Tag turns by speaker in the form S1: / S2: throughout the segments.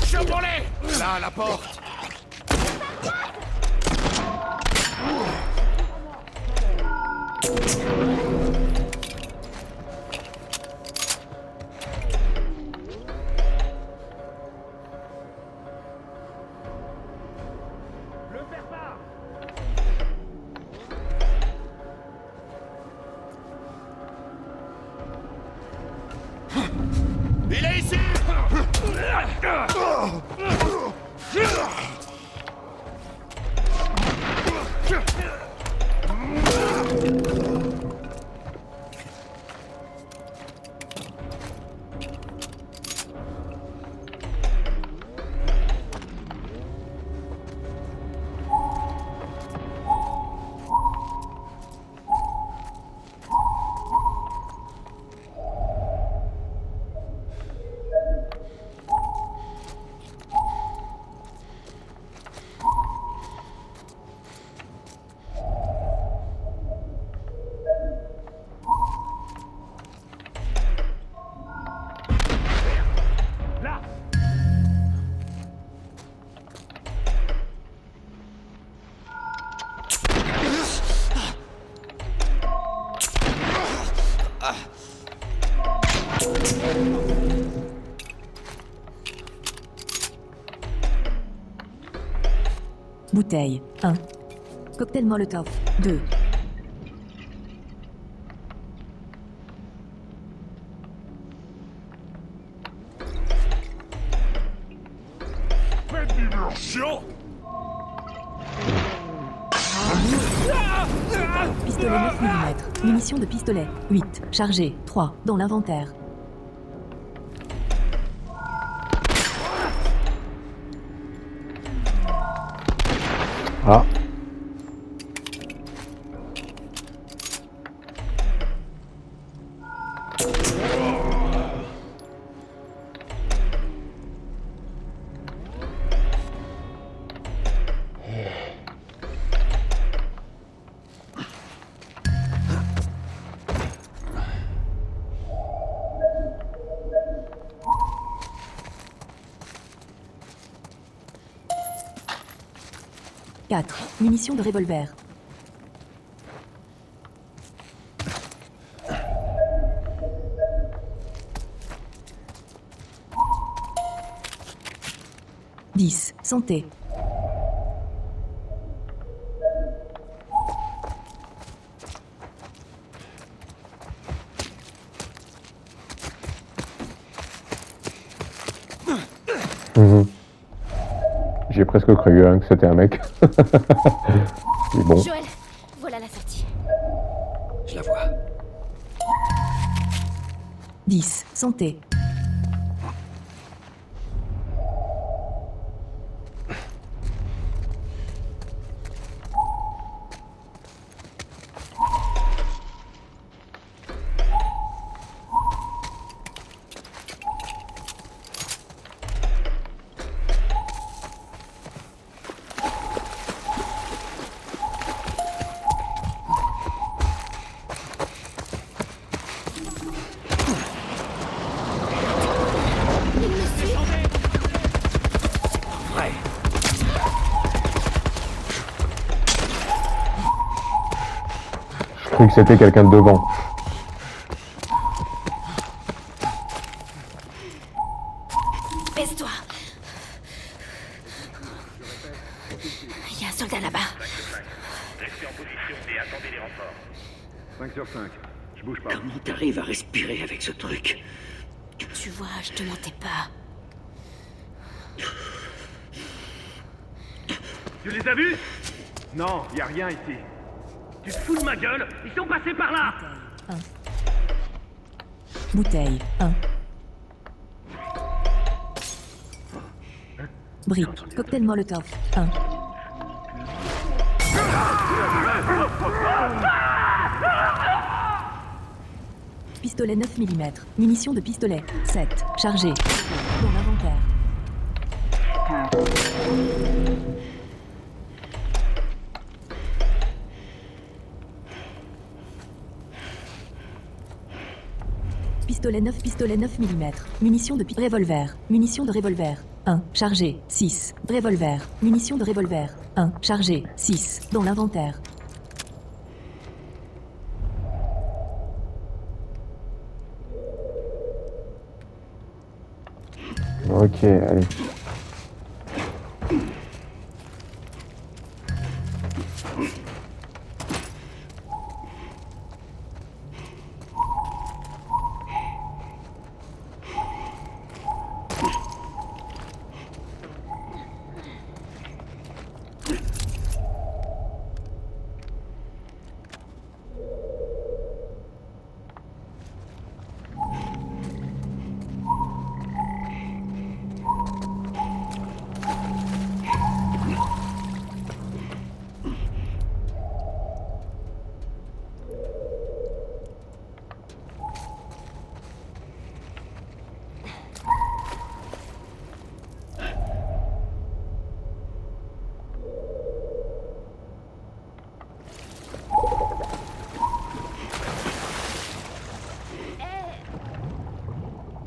S1: Chevrolé! Là, à la porte! Il est ici!
S2: Bouteille 1. Cocktail Molotov 2.
S1: Faites diversion!
S2: Pistolet 9 mm. Munitions de pistolet 8. Chargé 3. Dans l'inventaire.
S3: Ah.
S2: Munitions de revolver. « 10. Santé.
S3: J'ai presque cru que c'était un mec. Mais bon.
S4: Joël, voilà la sortie.
S1: Je la vois.
S2: 10. Santé.
S3: Je crois que c'était quelqu'un de devant.
S4: Baisse-toi. Il y a un soldat là-bas.
S5: Restez en position et attendez les renforts.
S6: 5 sur 5. Je bouge pas.
S7: Comment t'arrives à respirer avec ce truc?
S4: Tu vois, je te mentais pas.
S6: Tu les as vus? Non, y a rien ici. Tu te fous de ma gueule? Ils sont passés par là!
S2: Bouteille 1. Brique. Cocktail Molotov 1. Pistolet 9 mm. Munitions de pistolet 7. Chargé. Dans l'inventaire. Pistolet 9 mm. Munitions de revolver. Munitions de revolver. 1. Chargé. 6. Revolver. Munitions de revolver. 1. Chargé. 6. Dans l'inventaire.
S3: Ok, allez.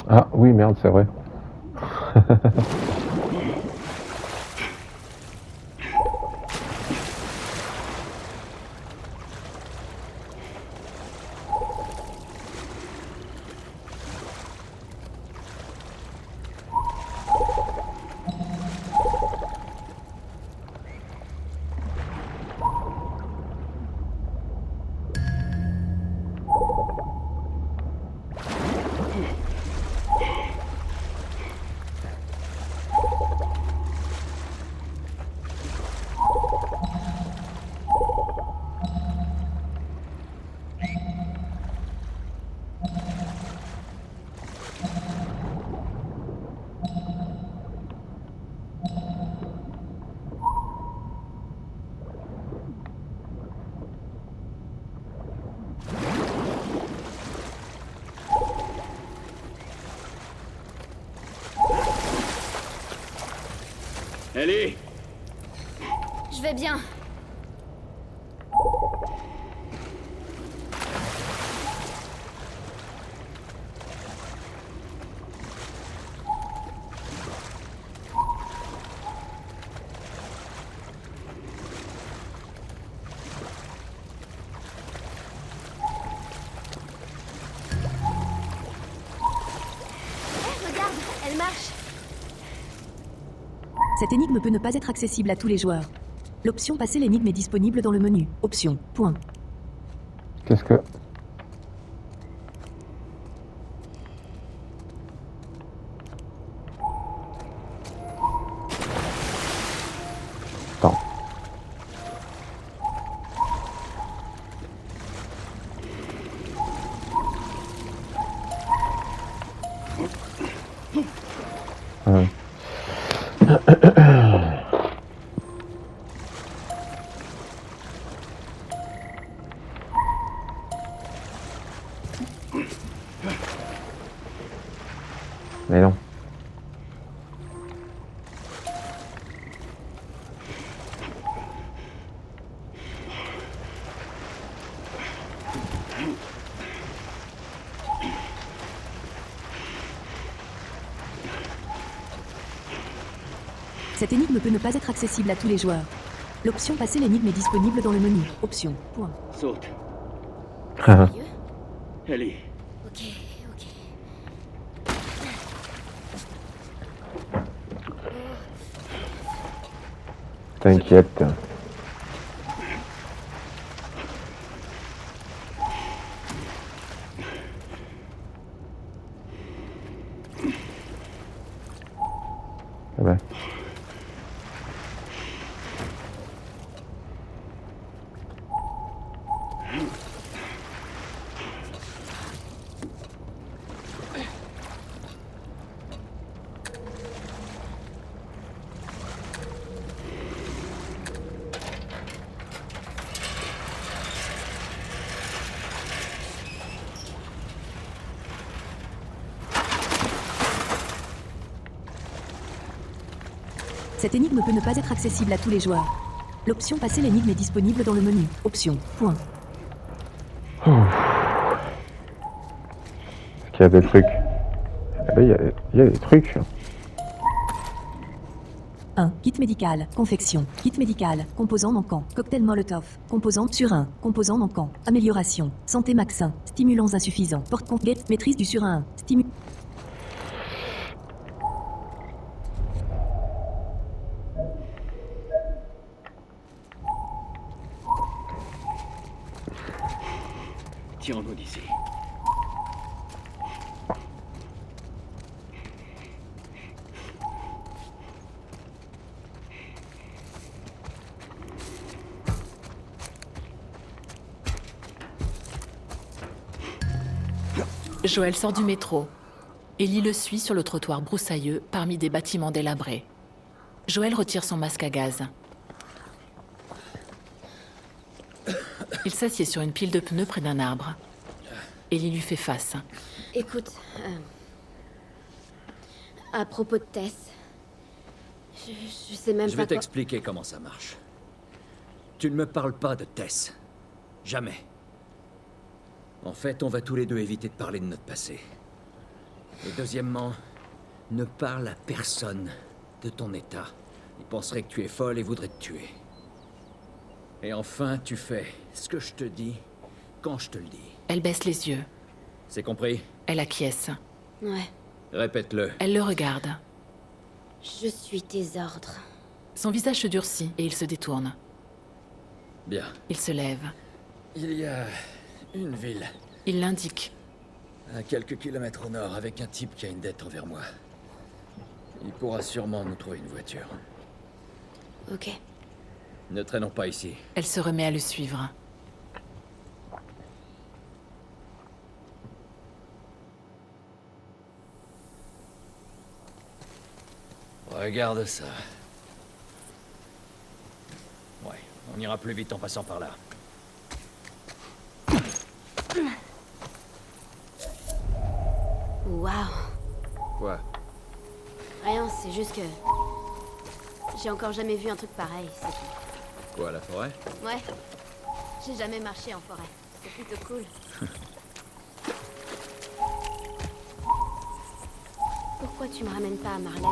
S3: Ah oui, merde, c'est vrai.
S7: Ellie!
S4: Je vais bien. Regarde, elle marche.
S2: Cette énigme peut ne pas être accessible à tous les joueurs. L'option passer l'énigme est disponible dans le menu. Option. Point.
S3: Qu'est-ce que... Attends. Ouais. Mais non.
S2: Cette énigme peut ne pas être accessible à tous les joueurs. L'option passer l'énigme est disponible dans le menu. Option. Point.
S7: Saute.
S3: Ah,
S7: Ellie.
S4: Ok, ok.
S3: T'inquiète. Ah bah.
S2: Cette énigme peut ne pas être accessible à tous les joueurs. L'option passer l'énigme est disponible dans le menu. Option. Point.
S3: qu'il y a des trucs? Eh ben, il y a des trucs.
S2: 1. Kit médical. Confection. Kit médical. Composant manquant. Cocktail Molotov. Composant surin. Composant manquant. Amélioration. Santé Maxin. Stimulants insuffisants. Porte-compte. Maîtrise du surin 1.
S7: Tirons-nous d'ici.
S8: Joël sort du métro. Ellie le suit sur le trottoir broussailleux parmi des bâtiments délabrés. Joël retire son masque à gaz. Il s'assied sur une pile de pneus près d'un arbre. Ellie lui fait face.
S4: Écoute, à propos de Tess, je sais même
S9: Je
S4: pas
S9: vais t'expliquer comment ça marche. Tu ne me parles pas de Tess. Jamais. En fait, on va tous les deux éviter de parler de notre passé. Et deuxièmement, ne parle à personne de ton état. Ils penseraient que tu es folle et voudraient te tuer. Et enfin, tu fais ce que je te dis quand je te le dis.
S8: Elle baisse les yeux.
S9: C'est compris?
S8: Elle acquiesce.
S4: Ouais,
S9: Répète-le.
S8: Elle le regarde.
S4: je suis tes ordres.
S8: Son visage se durcit et il se détourne.
S9: Bien.
S8: Il se lève.
S9: Il y a une ville,
S8: Il l'indique.
S9: à quelques kilomètres au nord, avec un type qui a une dette envers moi. Il pourra sûrement nous trouver une voiture.
S4: Ok.
S9: Ne traînons pas ici.
S8: Elle se remet à le suivre.
S9: Regarde ça. Ouais, on ira plus vite en passant par là.
S4: Waouh.
S9: Quoi?
S4: Rien, c'est juste que... J'ai encore jamais vu un truc pareil, c'est tout.
S9: Quoi, la forêt?
S4: Ouais. J'ai jamais marché en forêt. C'est plutôt cool. Pourquoi tu me ramènes pas à Marlène?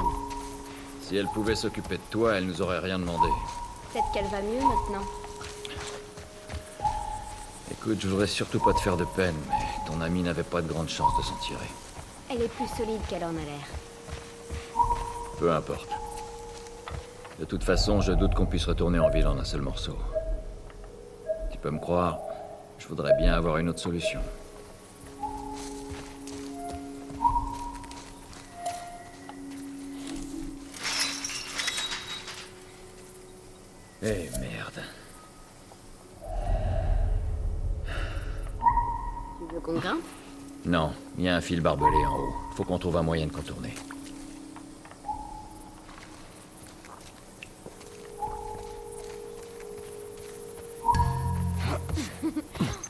S9: Si elle pouvait s'occuper de toi, elle nous aurait rien demandé.
S4: Peut-être qu'elle va mieux maintenant.
S9: Écoute, je voudrais surtout pas te faire de peine, mais ton ami n'avait pas de grande chance de s'en tirer.
S4: Elle est plus solide qu'elle en a l'air.
S9: Peu importe. De toute façon, je doute qu'on puisse retourner en ville en un seul morceau. Tu peux me croire, je voudrais bien avoir une autre solution. Eh merde.
S4: Tu veux qu'on grimpe?
S9: Non, il y a un fil barbelé en haut. Faut qu'on trouve un moyen de contourner.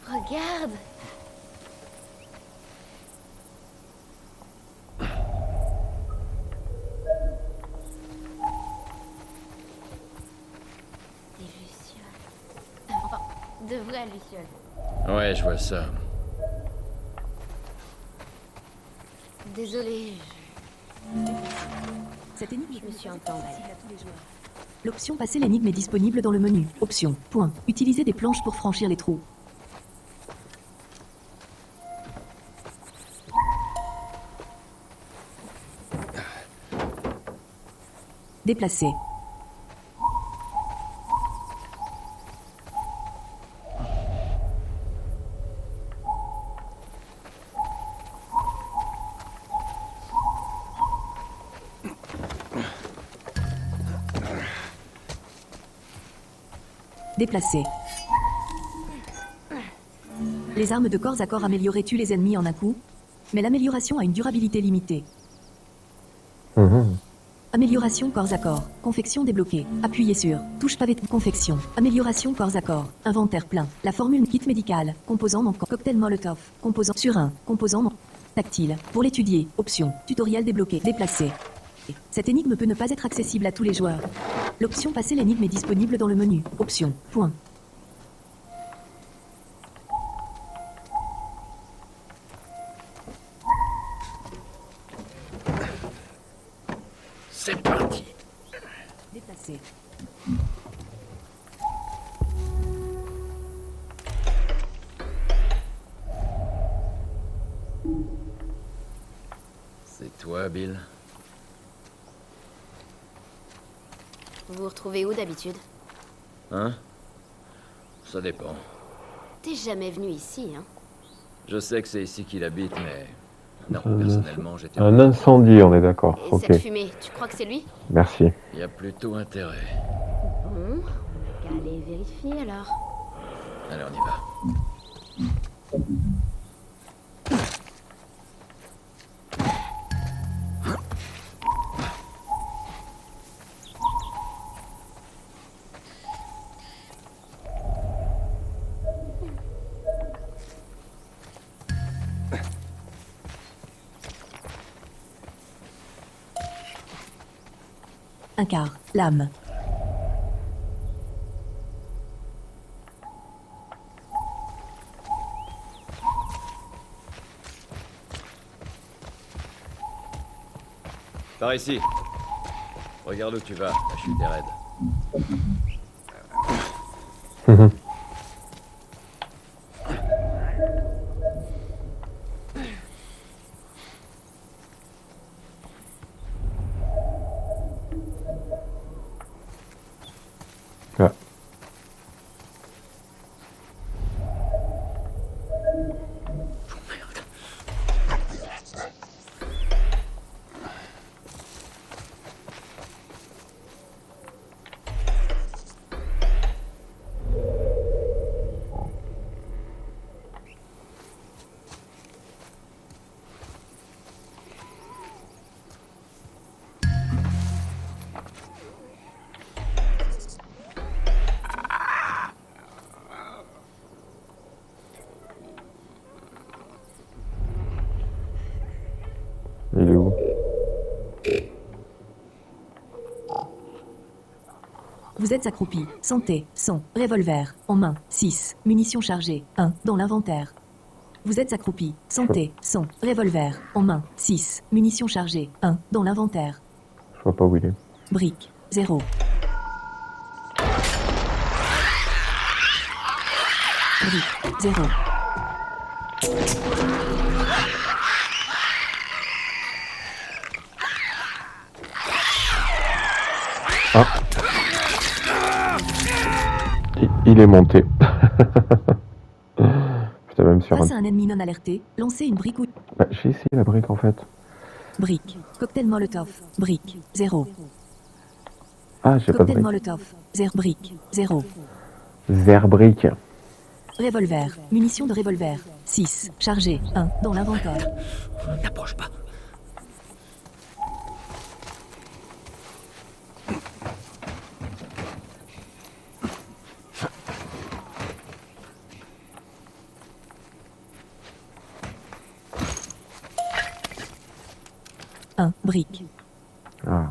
S4: Regarde! Des lucioles. Enfin, de vraies lucioles.
S9: Ouais, je vois ça.
S4: Désolée,
S2: Cette énigme
S4: je me suis entendue.
S2: L'option passer l'énigme est disponible dans le menu. Option. Point. Utiliser des planches pour franchir les trous. Déplacer. Déplacer. Les armes de corps à corps améliorées tuent les ennemis en un coup, mais l'amélioration a une durabilité limitée. Amélioration corps à corps. Confection débloquée. Appuyez sur. Touche pavé de confection. Amélioration corps à corps. Inventaire plein. La formule kit médical. Composant manquant. Cocktail Molotov. Composant surin. Composant tactile. Pour l'étudier. Option. Tutoriel débloqué. Déplacer. Cette énigme peut ne pas être accessible à tous les joueurs. L'option passer l'énigme est disponible dans le menu. Option. Point.
S1: C'est parti.
S2: Déplacer.
S9: C'est toi, Bill?
S4: Vous vous retrouvez où d'habitude?
S9: Hein? Ça dépend.
S4: T'es jamais venu ici, hein?
S9: Je sais que c'est ici qu'il habite, mais... Non, personnellement, j'étais...
S3: Un incendie, on est d'accord.
S4: Et
S3: Ok,
S4: cette fumée, tu crois que c'est lui?
S3: merci.
S9: Il y a plutôt intérêt.
S4: Bon, qu'à aller vérifier alors.
S9: Allez, on y va.
S2: Un quart. Lame.
S9: Par ici. Regarde où tu vas, la chute est raide.
S3: Ah. Il est où?
S2: Vous êtes accroupi. Santé. Son. Revolver. En main. 6. Munitions chargées. 1. Dans l'inventaire. Vous êtes accroupi. Santé. Son. Revolver. En main. 6. Munitions chargées. 1. Dans l'inventaire.
S3: Je vois pas où il est.
S2: Brique. 0. Brique. 0.
S3: Ah. Il est monté. Putain, même sur
S2: Face
S3: un...
S2: à un ennemi non alerté, lancez une brique ou...
S3: Bah, j'ai essayé la brique en fait.
S2: Brique. Cocktail Molotov. Brique. 0.
S3: Ah, j'ai pas de
S2: Cocktail
S3: brique.
S2: Molotov. 0. Brique. 0.
S3: Zerbrique.
S2: Revolver. Munitions de revolver. 6. Chargé. 1. Dans l'inventaire.
S9: N'approche pas.
S2: Brique.
S3: Ah.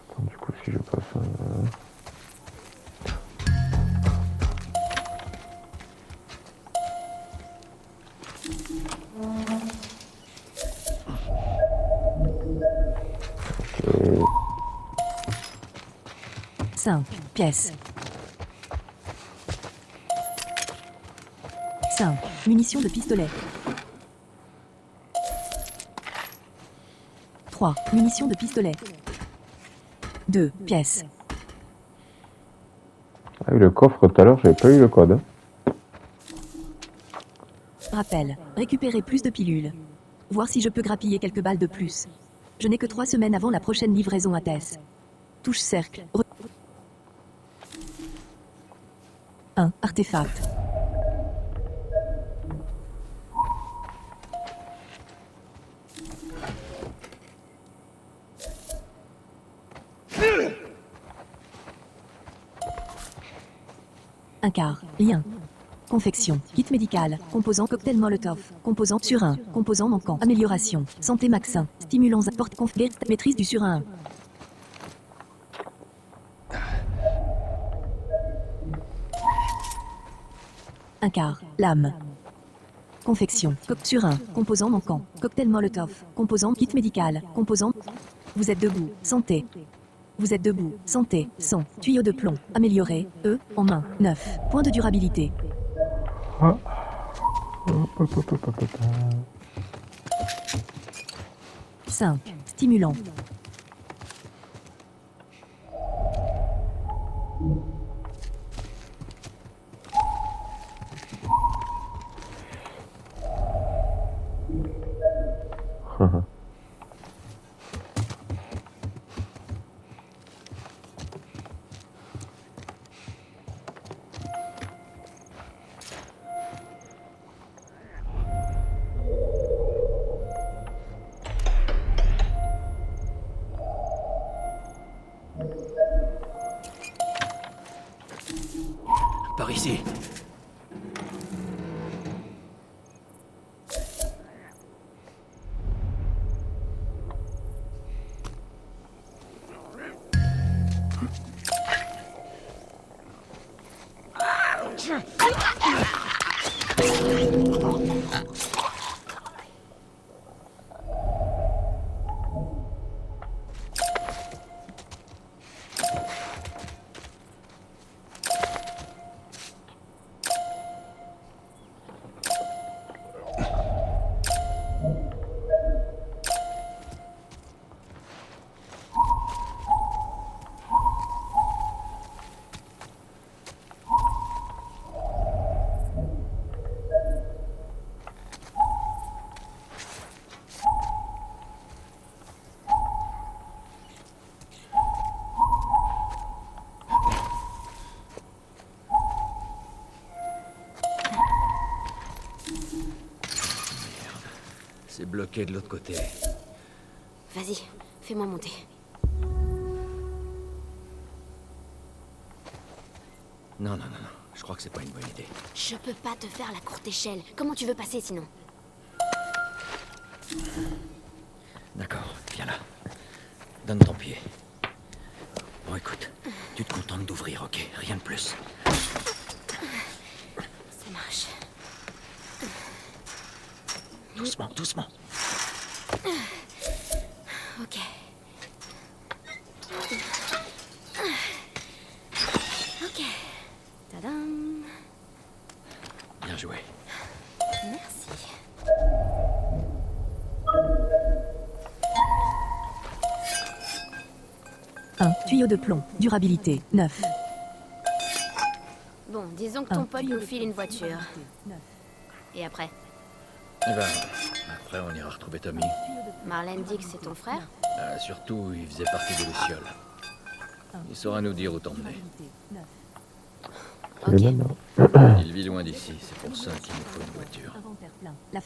S3: Attends, du coup, si je passe... Ok.
S2: 5. Pièces. 5. Munitions de pistolet. 3. Munitions de pistolet. 2. Pièces.
S3: Ah oui, le coffre tout à l'heure, j'avais pas eu le code. Hein.
S2: Rappel. Récupérer plus de pilules. Voir si je peux grappiller quelques balles de plus. Je n'ai que 3 semaines avant la prochaine livraison à Tess. Touche cercle. 1. Artefact. Un quart. Lien. Confection. Kit médical. Composant cocktail Molotov. Composant surin. Composant manquant. Amélioration. Santé maxin. Stimulants. Porte conf. Maîtrise du surin. Un quart. Lame. Confection. Surin. Composant manquant. Cocktail Molotov. Composant kit médical. Composant. Vous êtes debout. Santé. Vous êtes debout. Santé. Son. Tuyau de plomb. Amélioré. En main. 9. Points de durabilité.
S3: Ah.
S2: 5. Stimulant.
S9: Par ici. C'est bloqué de l'autre côté.
S4: Vas-y, fais-moi monter.
S9: Non, non, non, non. Je crois que c'est pas une bonne idée.
S4: Je peux pas te faire la courte échelle. Comment tu veux passer sinon?
S9: D'accord, viens là. Donne ton pied. Bon, écoute, tu te contentes d'ouvrir, ok? Rien de plus.
S4: Ça marche.
S9: Doucement, doucement.
S4: Ok. Ok. Tadam.
S9: Bien joué.
S4: Merci.
S2: Un tuyau de plomb. Durabilité. 9.
S4: Bon, disons que ton pote nous file une voiture. Et après?
S9: Eh ben, après on ira retrouver Tommy.
S4: Marlène dit que c'est ton frère?
S9: Surtout, il faisait partie de Luciole. Il saura nous dire où t'emmener.
S2: Ok.
S9: Il vit loin d'ici, c'est pour ça qu'il nous faut une voiture.
S2: Inventaire plein. La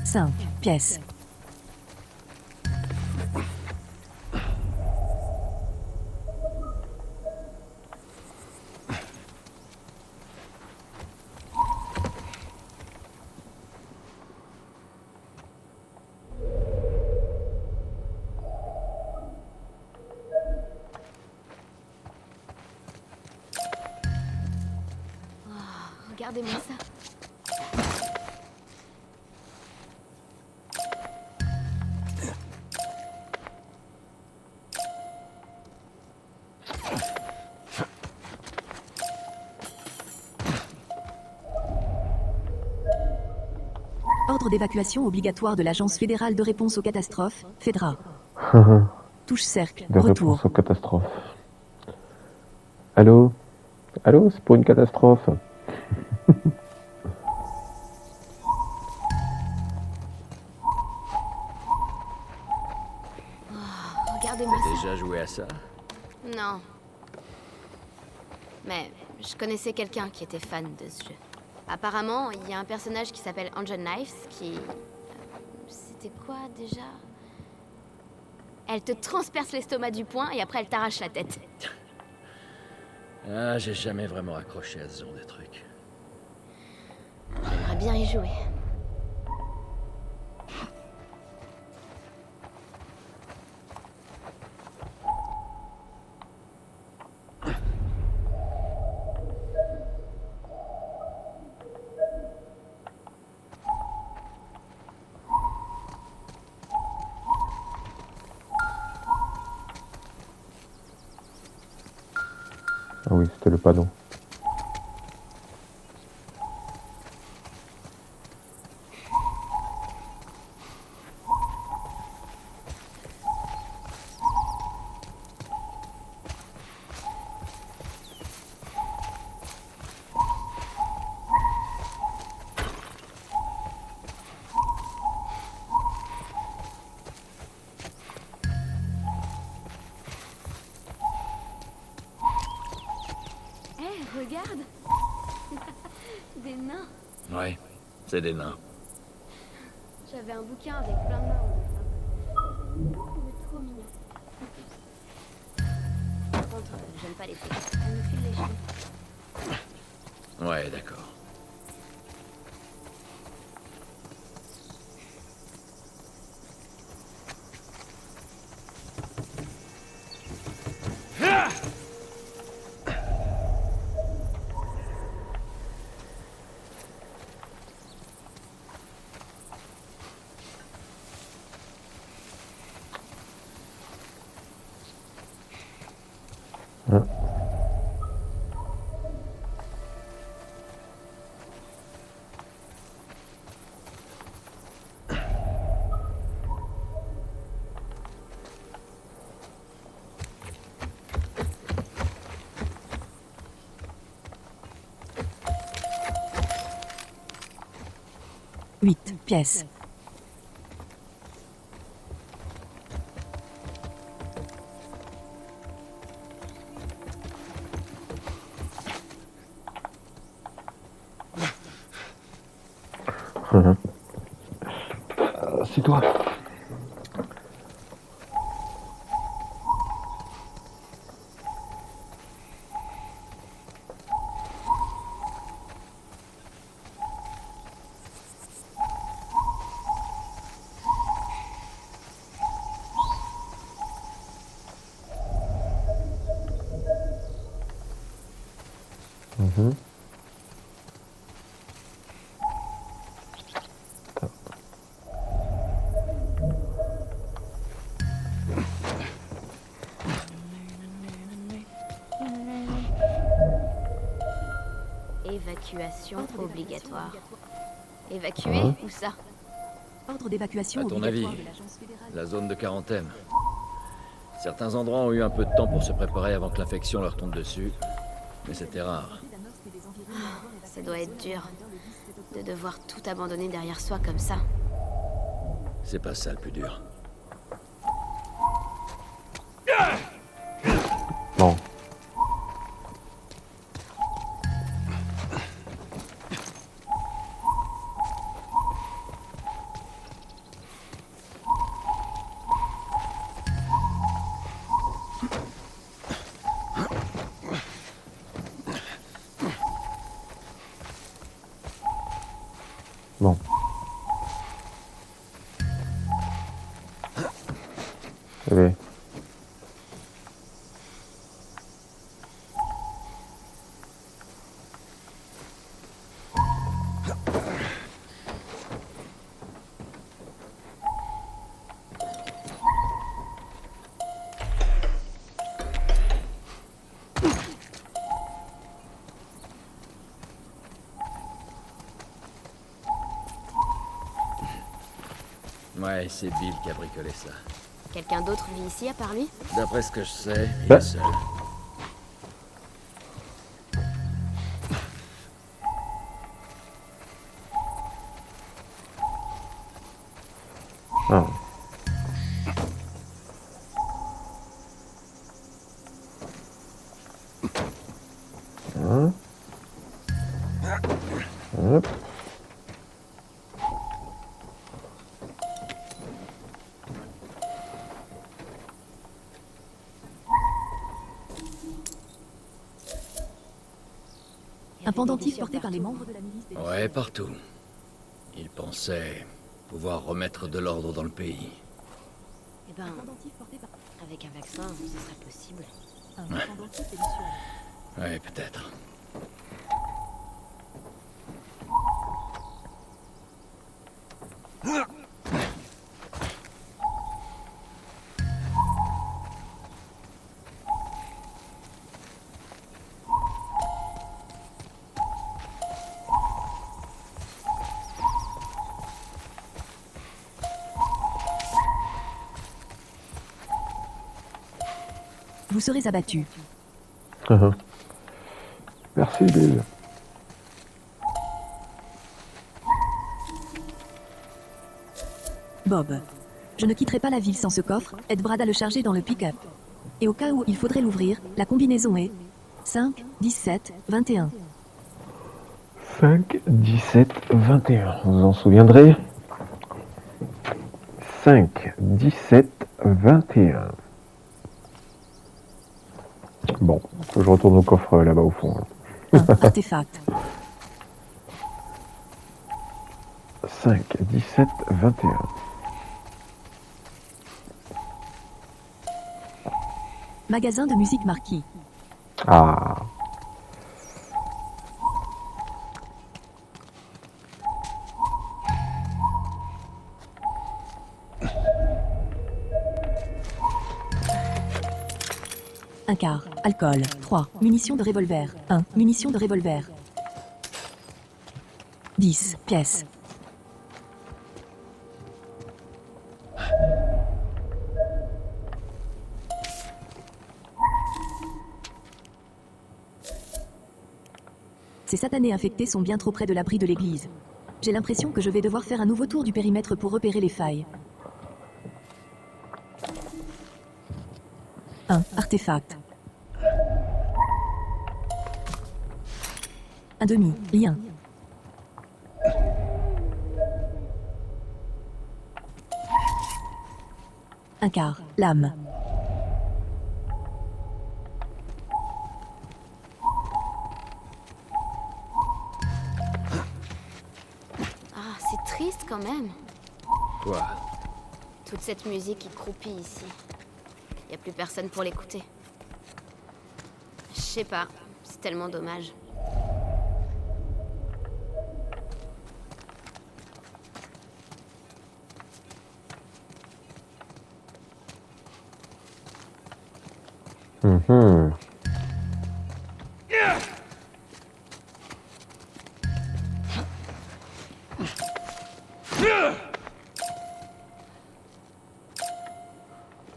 S2: Cinq pièces.
S4: Regardez-moi ça.
S2: Ordre d'évacuation obligatoire de l'Agence fédérale de réponse aux catastrophes, FEDRA. Touche cercle.
S3: De
S2: Retour.
S3: réponse aux catastrophes. Allô? Allô, c'est pour une catastrophe.
S4: Regardez-moi ça.
S9: Déjà joué à ça?
S4: Non. Mais je connaissais quelqu'un qui était fan de ce jeu. Apparemment, il y a un personnage qui s'appelle Angel Knives qui... C'était quoi déjà? Elle te transperce l'estomac du poing et après elle t'arrache la tête.
S9: Ah, j'ai jamais vraiment accroché à ce genre de truc.
S4: J'aimerais bien y jouer.
S3: Ah oui, c'était le panneau.
S4: Regarde. Des nains.
S9: Ouais, c'est des nains.
S4: J'avais un bouquin avec plein de nains en dessin. C'est trop mignon. Par contre, j'aime pas les filles. Elles me filent les cheveux.
S9: Ouais, d'accord.
S2: Huit pièces.
S3: C'est toi.
S4: Évacuation obligatoire. Évacuer ou ça?
S2: Ordre d'évacuation
S9: À ton
S2: obligatoire
S9: avis,
S2: de l'Agence fédérale.
S9: La zone de quarantaine. Certains endroits ont eu un peu de temps pour se préparer avant que l'infection leur tombe dessus. Mais c'était rare.
S4: Ça doit être dur de devoir tout abandonner derrière soi comme ça.
S9: C'est pas ça le plus dur.
S3: Non. Bon. Allez.
S9: Ouais, c'est Bill qui a bricolé ça.
S4: Quelqu'un d'autre vit ici à part lui?
S9: D'après ce que je sais, il
S3: Bah.
S9: est seul.
S3: Ah. Hein. Hop.
S2: Un pendentif porté par les membres de la milice des...
S9: Ouais, partout. Il pensait pouvoir remettre de l'ordre dans le pays.
S4: Eh ben,
S2: pendentif porté par...
S4: avec un vaccin, ce serait possible.
S2: Un pendentif est dissuade.
S9: Ouais, peut-être.
S2: Vous serez abattu.
S3: Merci, Bill.
S2: Bob. Je ne quitterai pas la ville sans ce coffre, aide Brad à le charger dans le pick-up. Et au cas où il faudrait l'ouvrir, la combinaison est 5, 17, 21.
S3: 5, 17, 21. Vous vous en souviendrez 5, 17, 21. Bon, faut que je retourne au coffre là-bas au fond.
S2: 1. Artefact.
S3: 5, 17, 21.
S2: Magasin de musique marquis.
S3: Ah.
S2: Un quart. Alcool. 3. Munitions de revolver. 1. Munitions de revolver. 10. Pièces. Ces satanés infectés sont bien trop près de l'abri de l'église. J'ai l'impression que je vais devoir faire un nouveau tour du périmètre pour repérer les failles. 1. Artefact. Un demi. Lien. Un quart. Lame.
S4: Ah, c'est triste quand même.
S9: Quoi?
S4: Toute cette musique qui croupit ici. Y a plus personne pour l'écouter. Je sais pas, c'est tellement dommage.
S3: Mhm.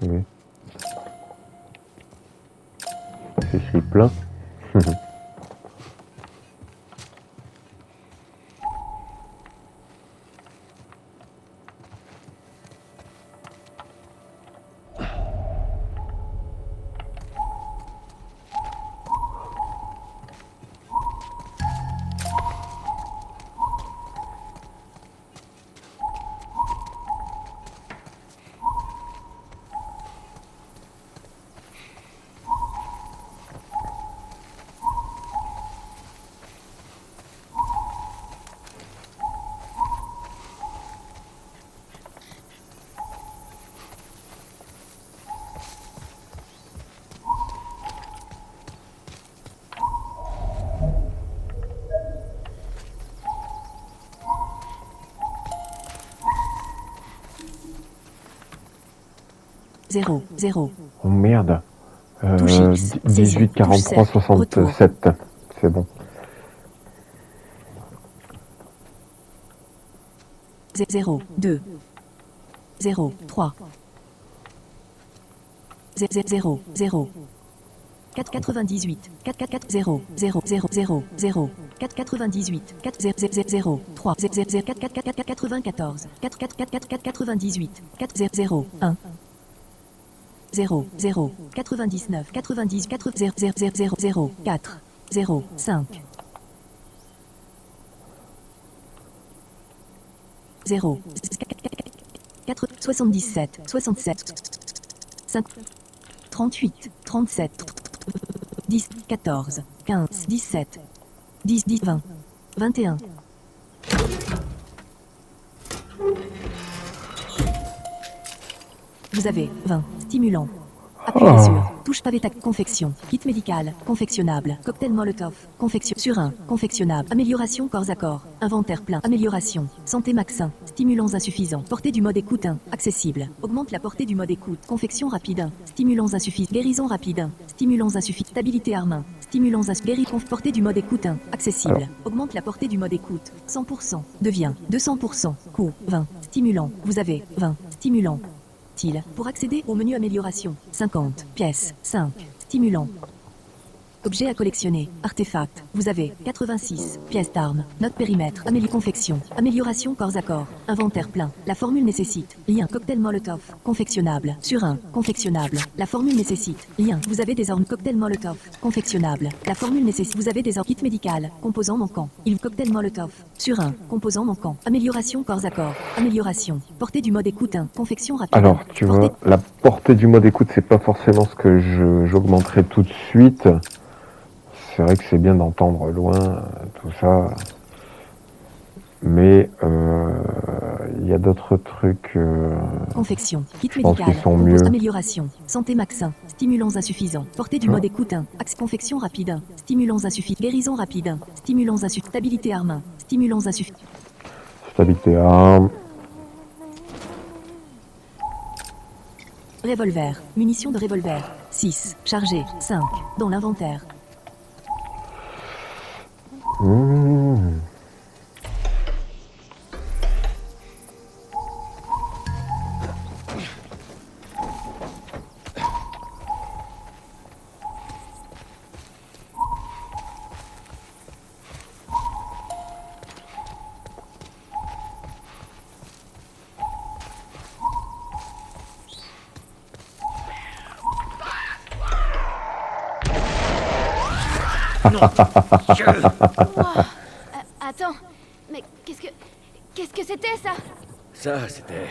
S3: Oui. Je suis plein.
S2: Zéro. Zéro.
S3: Oh merde.
S2: Touche X,
S3: 18, 43,
S2: touche cercle,
S3: 67. C'est bon.
S2: 0. 2. 0, 3. 0, 0. 4,98. 4, 4, 4, 0, 0, 0, 0, 0. 4,98. 4, 0, 0, 0, 3, 0, 0, 0, 4, 4, 4, 4, 94. 4, 4, 4, 4, 4, 98. 4, 0, 0, 1. 0, 0, 99, 90, 4, 0, 0, 0, 0, 0, 4, 0, 5. 0, 4, 77, 67, 5, 38, 37, 10, 14, 15, 17, 10, 10, 20, 21. Vous avez 20 stimulants. Appuyez sur touche pavé tac confection, kit médical, confectionnable, cocktail molotov, confection sur un, confectionnable, amélioration corps à corps, inventaire plein, amélioration, santé maxin, stimulants insuffisants, portée du mode écoute 1, accessible, augmente la portée du mode écoute, confection rapide 1, stimulants insuffisants, guérison rapide 1, stimulants insuffisants, stabilité arme 1, stimulants guérison, portée du mode écoute 1, accessible, augmente la portée du mode écoute, 100%, devient 200%, coût 20, stimulant, vous avez 20, stimulants. Pour accéder au menu amélioration, 50 pièces, 5 stimulants. Objets à collectionner, artefacts, vous avez 86 pièces d'armes, note périmètre, confection, amélioration corps à corps, inventaire plein, la formule nécessite, lien, cocktail molotov, confectionnable, sur un, confectionnable, la formule nécessite, lien, vous avez des armes, cocktail molotov, confectionnable, la formule nécessite, vous avez des armes, kit médical, composant manquant, il, cocktail molotov, sur un, composant manquant, amélioration corps à corps, amélioration, portée du mode écoute 1, confection rapide.
S3: Alors, tu vois, la portée du mode écoute, c'est pas forcément ce que j'augmenterai tout de suite. C'est vrai que c'est bien d'entendre loin, tout ça. Mais il y a d'autres trucs.
S2: Confection, kit
S3: je pense
S2: médical,
S3: qu'ils sont mieux.
S2: amélioration, santé maxin, stimulants insuffisants, portée du mode écoute 1, axe confection rapide 1, stimulants insuffisants, guérison rapide 1, stimulants insuffisants, stabilité arme 1, stimulants insuffisants.
S3: Stabilité arme.
S2: Revolver, munitions de revolver, 6, chargé, 5, dans l'inventaire.
S4: Attends, mais qu'est-ce que c'était ça?
S9: Ça, c'était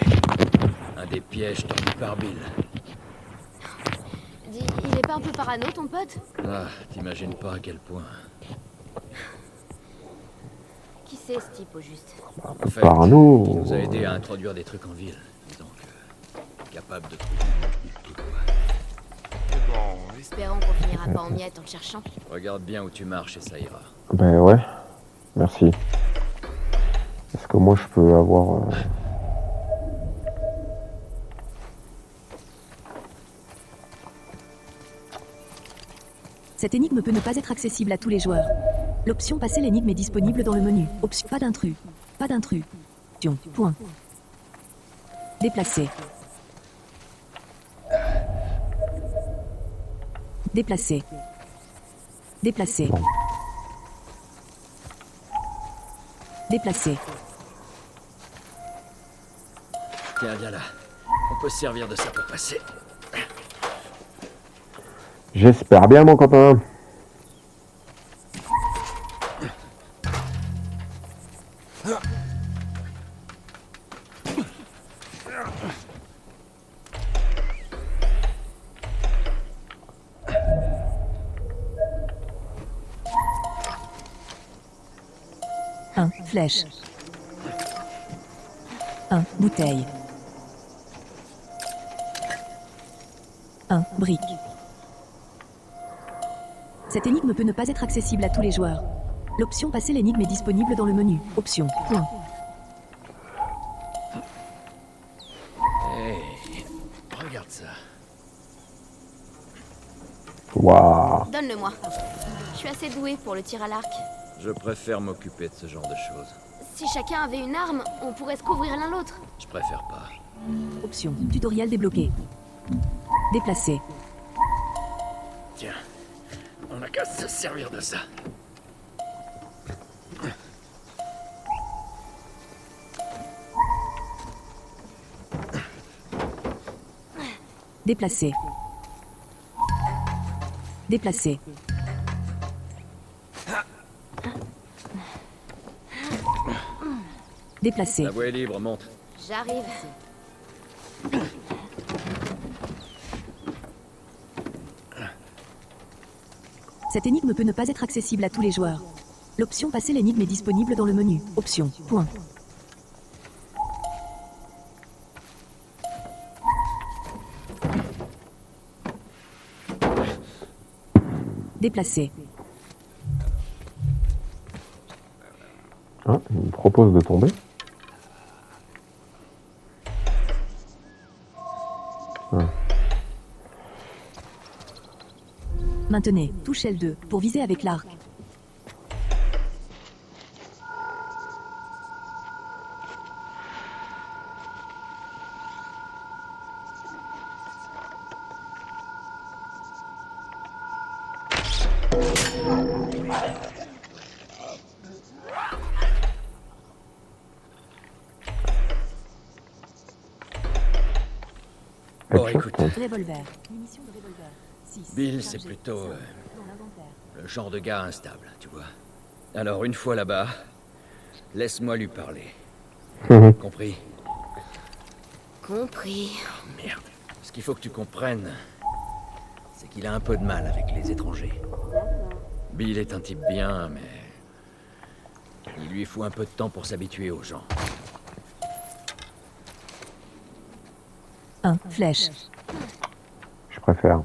S9: un des pièges tendus par Bill.
S4: Dis, il est pas un peu parano ton pote?
S9: Ah, t'imagines pas à quel point.
S4: Qui c'est ce type au juste?
S9: En fait,
S3: Parano.
S9: il nous a aidé à introduire des trucs en ville. Donc, capable de trouver.
S4: Espérons qu'on finira pas en miettes en le cherchant.
S9: Regarde bien où tu marches et ça ira.
S3: Ben ouais, merci. Est-ce que moi je peux avoir...
S2: Cette énigme peut ne pas être accessible à tous les joueurs. L'option passer l'énigme est disponible dans le menu. Option pas d'intrus. Pas d'intrus. Option. Point. Déplacer. Déplacer. Déplacer. Déplacer.
S9: Tiens, viens là. On peut se servir de ça pour passer.
S3: J'espère bien, mon copain.
S2: Un, flèche. 1, bouteille. 1, brique. Cette énigme peut ne pas être accessible à tous les joueurs. L'option passer l'énigme est disponible dans le menu. Option. Point.
S9: Hey, regarde ça.
S3: Waouh.
S4: Donne-le-moi. Je suis assez doué pour le tir à l'arc.
S9: Je préfère m'occuper de ce genre de choses.
S4: Si chacun avait une arme, on pourrait se couvrir l'un l'autre.
S9: Je préfère pas.
S2: Option. Tutoriel débloqué. Déplacer.
S9: Tiens, on n'a qu'à se servir de ça.
S2: Déplacer. Déplacer. Déplacer.
S9: La voie est libre, monte.
S4: J'arrive.
S2: Cette énigme peut ne pas être accessible à tous les joueurs. L'option passer l'énigme est disponible dans le menu. Option. Point. Déplacer.
S3: Ah, il me propose de tomber.
S2: Maintenez. Touche L2 pour viser avec l'arc.
S9: Bon,
S3: Action.
S9: écoute,
S2: Revolver. Munition de revolver. 6.
S9: Bill, c'est plutôt le genre de gars instable, tu vois. Alors, une fois là-bas, laisse-moi lui parler. Compris?
S4: Compris.
S9: Merde. Ce qu'il faut que tu comprennes, c'est qu'il a un peu de mal avec les étrangers. Bill est un type bien, mais il lui faut un peu de temps pour s'habituer aux gens.
S2: 1. Flèche.
S3: Je préfère.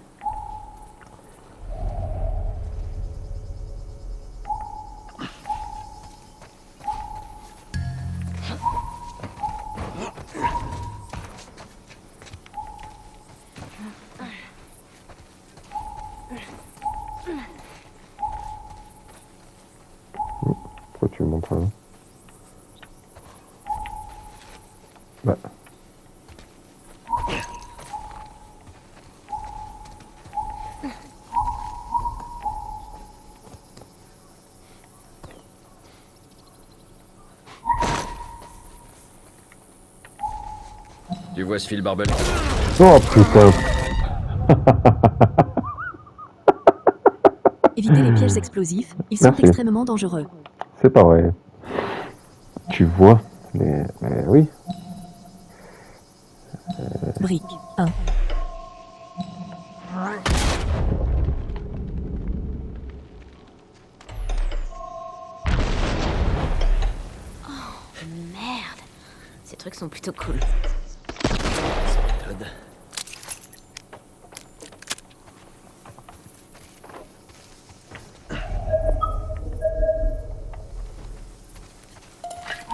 S3: Pourquoi tu me montres là? Bah.
S9: Tu vois ce fil barbelé?
S3: Oh putain.
S2: Évitez les pièges explosifs. Ils sont
S3: Merci.
S2: extrêmement dangereux.
S3: C'est pas vrai. Tu vois, mais oui.
S2: Brique. 1.
S4: Merde. Ces trucs sont plutôt cool.
S9: Todd.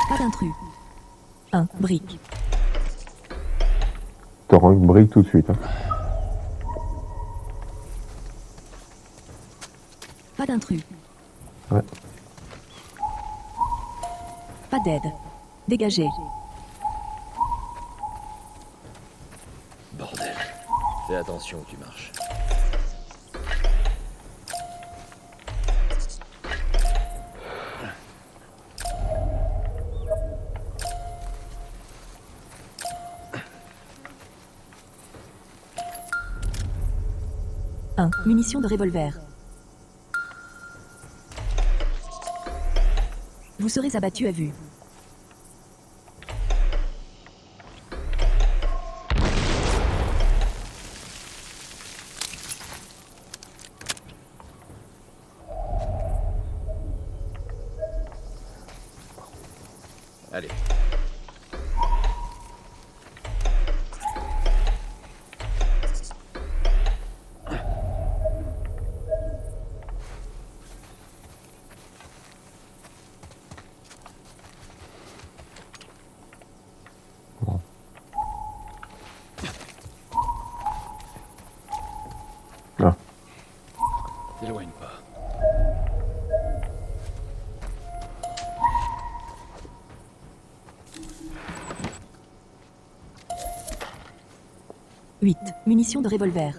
S2: Pas d'intrus. 1. Brique.
S3: T'auras une brique tout de suite. Hein.
S2: Pas d'intrus.
S3: Ouais.
S2: Pas d'aide. Dégagez.
S9: Bordel. Fais attention où tu marches.
S2: Munitions de revolver. Vous serez abattu à vue.
S9: Allez.
S3: Ah.
S9: T'éloigne pas.
S2: 8. Munitions de revolver.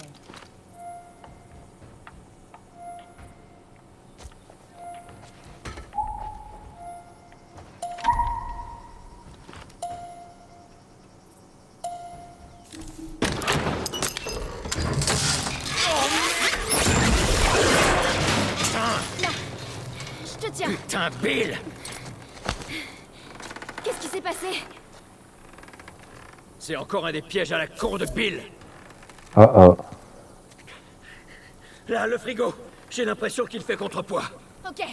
S4: Je te tiens.
S9: Putain, Bill!
S4: Qu'est-ce qui s'est passé?
S9: C'est encore un des pièges à la con de Bill!
S3: Ah ah.
S9: Là, le frigo! J'ai l'impression qu'il fait contrepoids.
S4: Ok.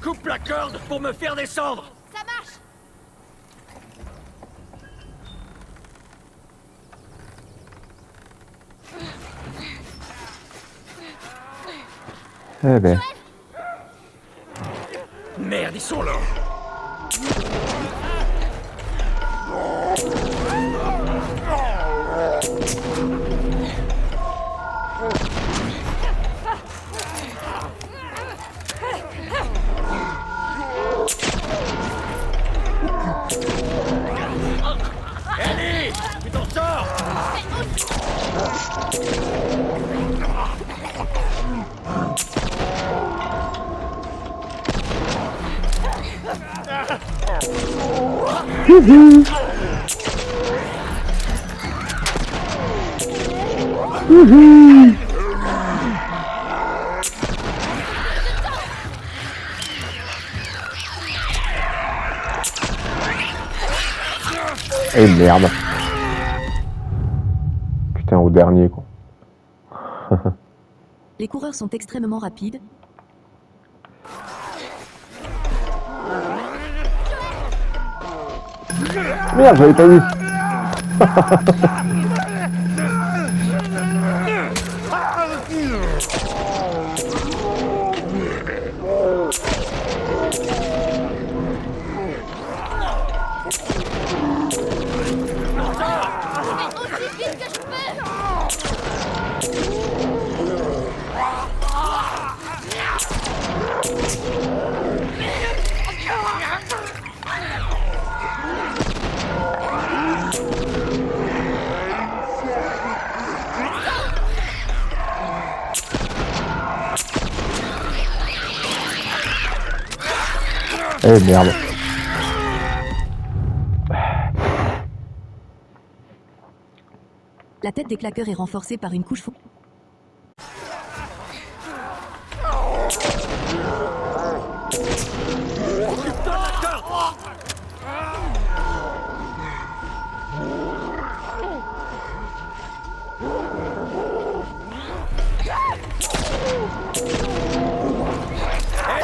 S9: Coupe la corde pour me faire descendre!
S4: Ça marche.
S3: Eh ben.
S9: Merde, ils sont là! Ellie! Tu t'en sors!
S3: Eh merde. Putain, au dernier, quoi.
S2: Les coureurs sont extrêmement rapides.
S3: Merde, j'avais pas vu.
S4: Aussi vite que je peux.
S3: Eh merde.
S2: La tête des claqueurs est renforcée par une couche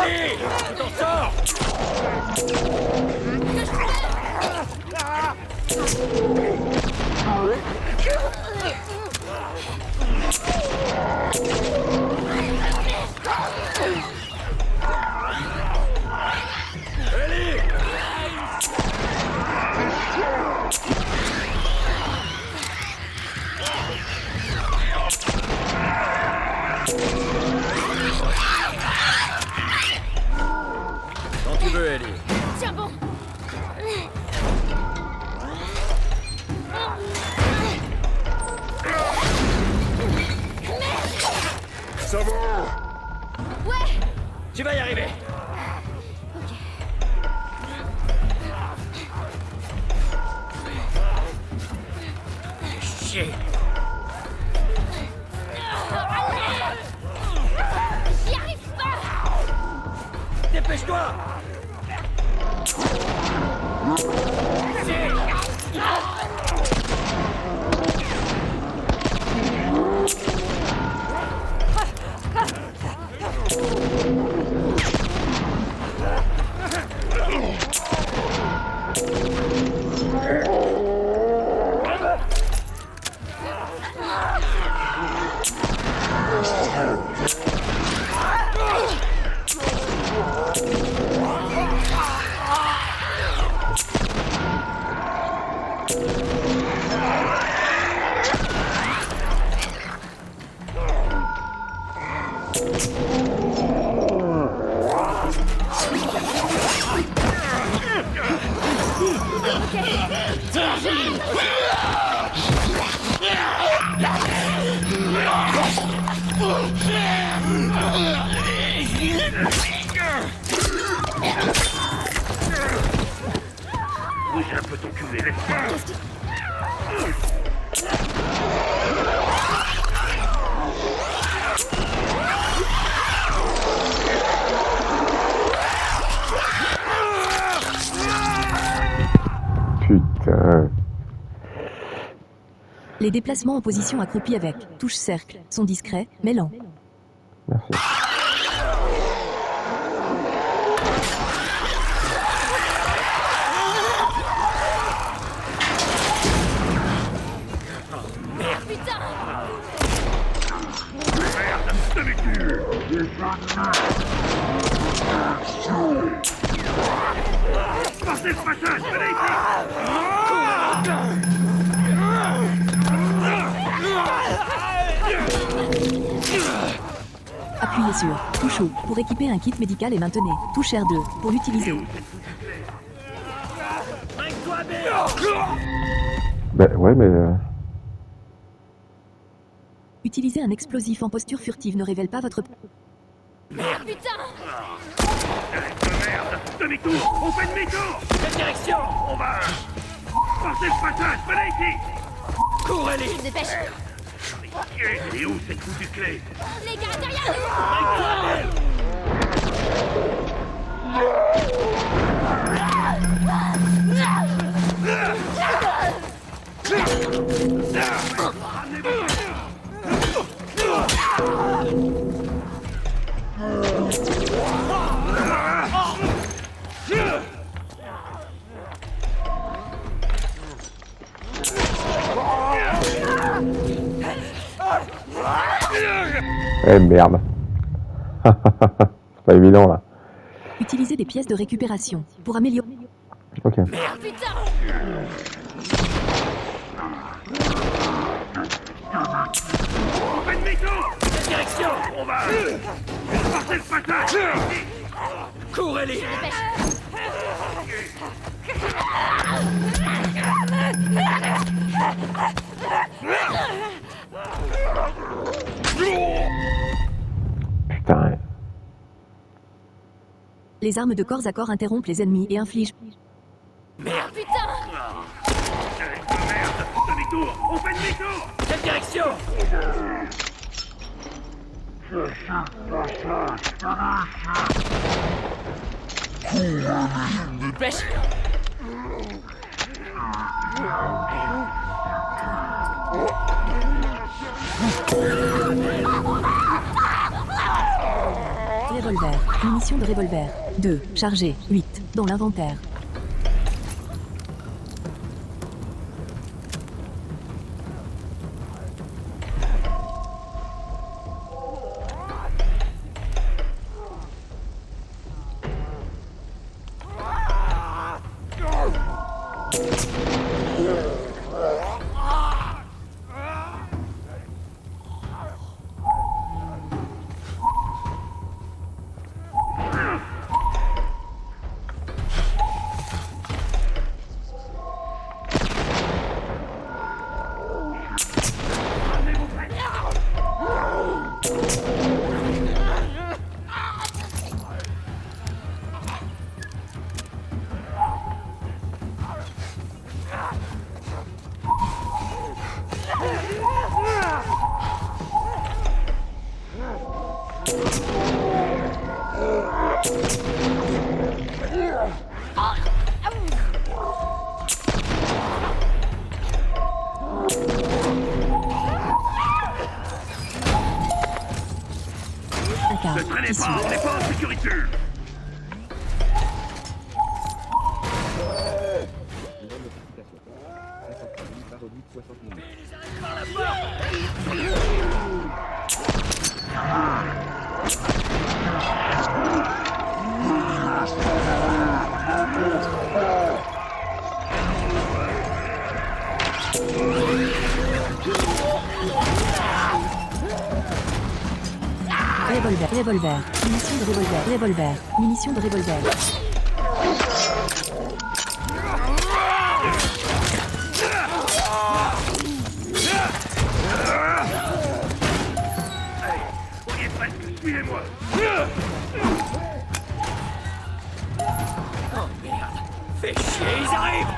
S9: Ellie! Tu t'en sors! Ellie! Quand tu veux, Ellie.
S4: Tiens bon.
S1: Ça va?
S4: Ouais.
S9: Tu vas y arriver. Chier.
S4: J'y arrive pas.
S9: Dépêche-toi!
S5: Bouge un peu ton cul et laisse-moi.
S3: Putain.
S2: Les déplacements en position accroupie avec touche cercle sont discrets, mais lents.
S3: Merci.
S5: Forcez le passage, venez ici.
S2: Appuyez sur touche O pour équiper un kit médical et maintenez touche R2 pour l'utiliser.
S3: Ben ouais, mais...
S2: Utiliser un explosif en posture furtive ne révèle pas votre...
S5: Merde, demi-tour, on fait demi-tour.
S9: Quelle direction?
S5: On va... Forcez le passage, venez ici.
S9: Cours, Ellie!
S4: Je te dépêche.
S5: Elle est où cette foutue clé?
S4: Les gars, derrière nous!
S3: Eh merde. C'est pas évident là.
S2: Utilisez des pièces de récupération pour améliorer...
S3: Ok.
S5: On fait demi-tour.
S9: Quelle direction?
S5: On va... Forcez le passage, venez ici.
S9: Cours, Ellie!
S3: Putain.
S2: Les armes de corps à corps interrompent les ennemis et infligent...
S5: Merde, demi-tour, on fait demi-tour.
S9: Quelle direction? Dépêche!
S2: Revolver. Munitions de revolver. 2. Chargé. 8. Dans l'inventaire.
S5: Ne traînez pas, on n'est pas en sécurité.
S2: Revolver. Revolver. Munitions de revolver. Revolver. Munitions de revolver.
S9: Oh merde. Fais chier, ils arrivent.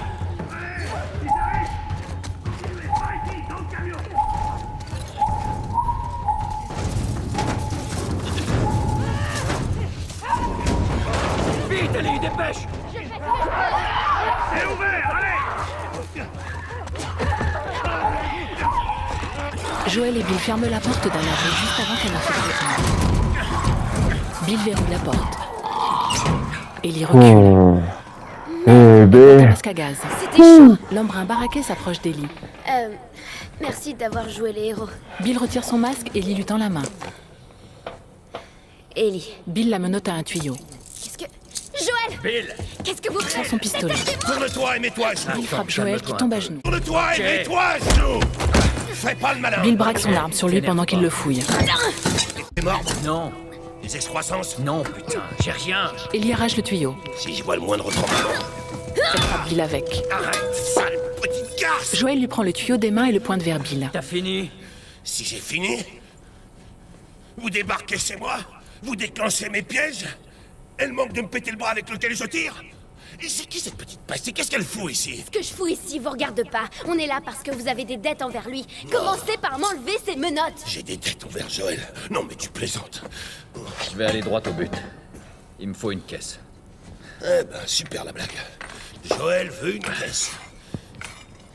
S9: Vite, Ellie, dépêche.
S6: C'est ouvert, allez!
S8: Joël et Bill ferment la porte d'un arbre juste avant qu'elle ne se Bill verrouille la porte. Ellie recule.
S3: Oh. Eh ben.
S8: Masque à gaz.
S4: C'était chaud.
S8: L'homme brun baraqué s'approche d'Ellie.
S4: Merci d'avoir joué les héros.
S8: Bill retire son masque et Ellie lui tend la main.
S4: Ellie.
S8: Bill la menotte à un tuyau.
S4: Qu'est-ce que... Joël!
S5: Bill,
S4: Qu'est-ce que vous
S8: Sort
S4: faites?
S8: son pistolet.
S5: tourne-toi et mets-toi à genoux.
S8: Bill frappe Joël qui tombe à genoux.
S5: Tourne-toi et mets-toi à genoux. Fais pas le malin.
S8: Bill braque son arme sur lui pendant qu'il le fouille.
S5: T'es mort?
S9: Non,
S5: Des excroissances?
S9: non, putain, j'ai rien.
S8: Ellie arrache le tuyau.
S5: Si je vois le moindre tremblement.
S8: Elle frappe Bill avec.
S5: Arrête, sale petite garce!
S8: Joël lui prend le tuyau des mains et le pointe vers Bill.
S9: T'as fini?
S5: Si j'ai fini, vous débarquez chez moi, vous déclenchez mes pièges, elle manque de me péter le bras avec lequel je tire. Et c'est qui cette petite peste? Et qu'est-ce qu'elle fout ici?
S4: Ce que je fous ici vous regarde pas. On est là parce que vous avez des dettes envers lui. Commencez par m'enlever ces menottes.
S5: J'ai des dettes envers Joël. Non mais tu plaisantes.
S9: Je vais aller droit au but. Il me faut une caisse.
S5: Eh ben, super la blague. Joël veut une caisse.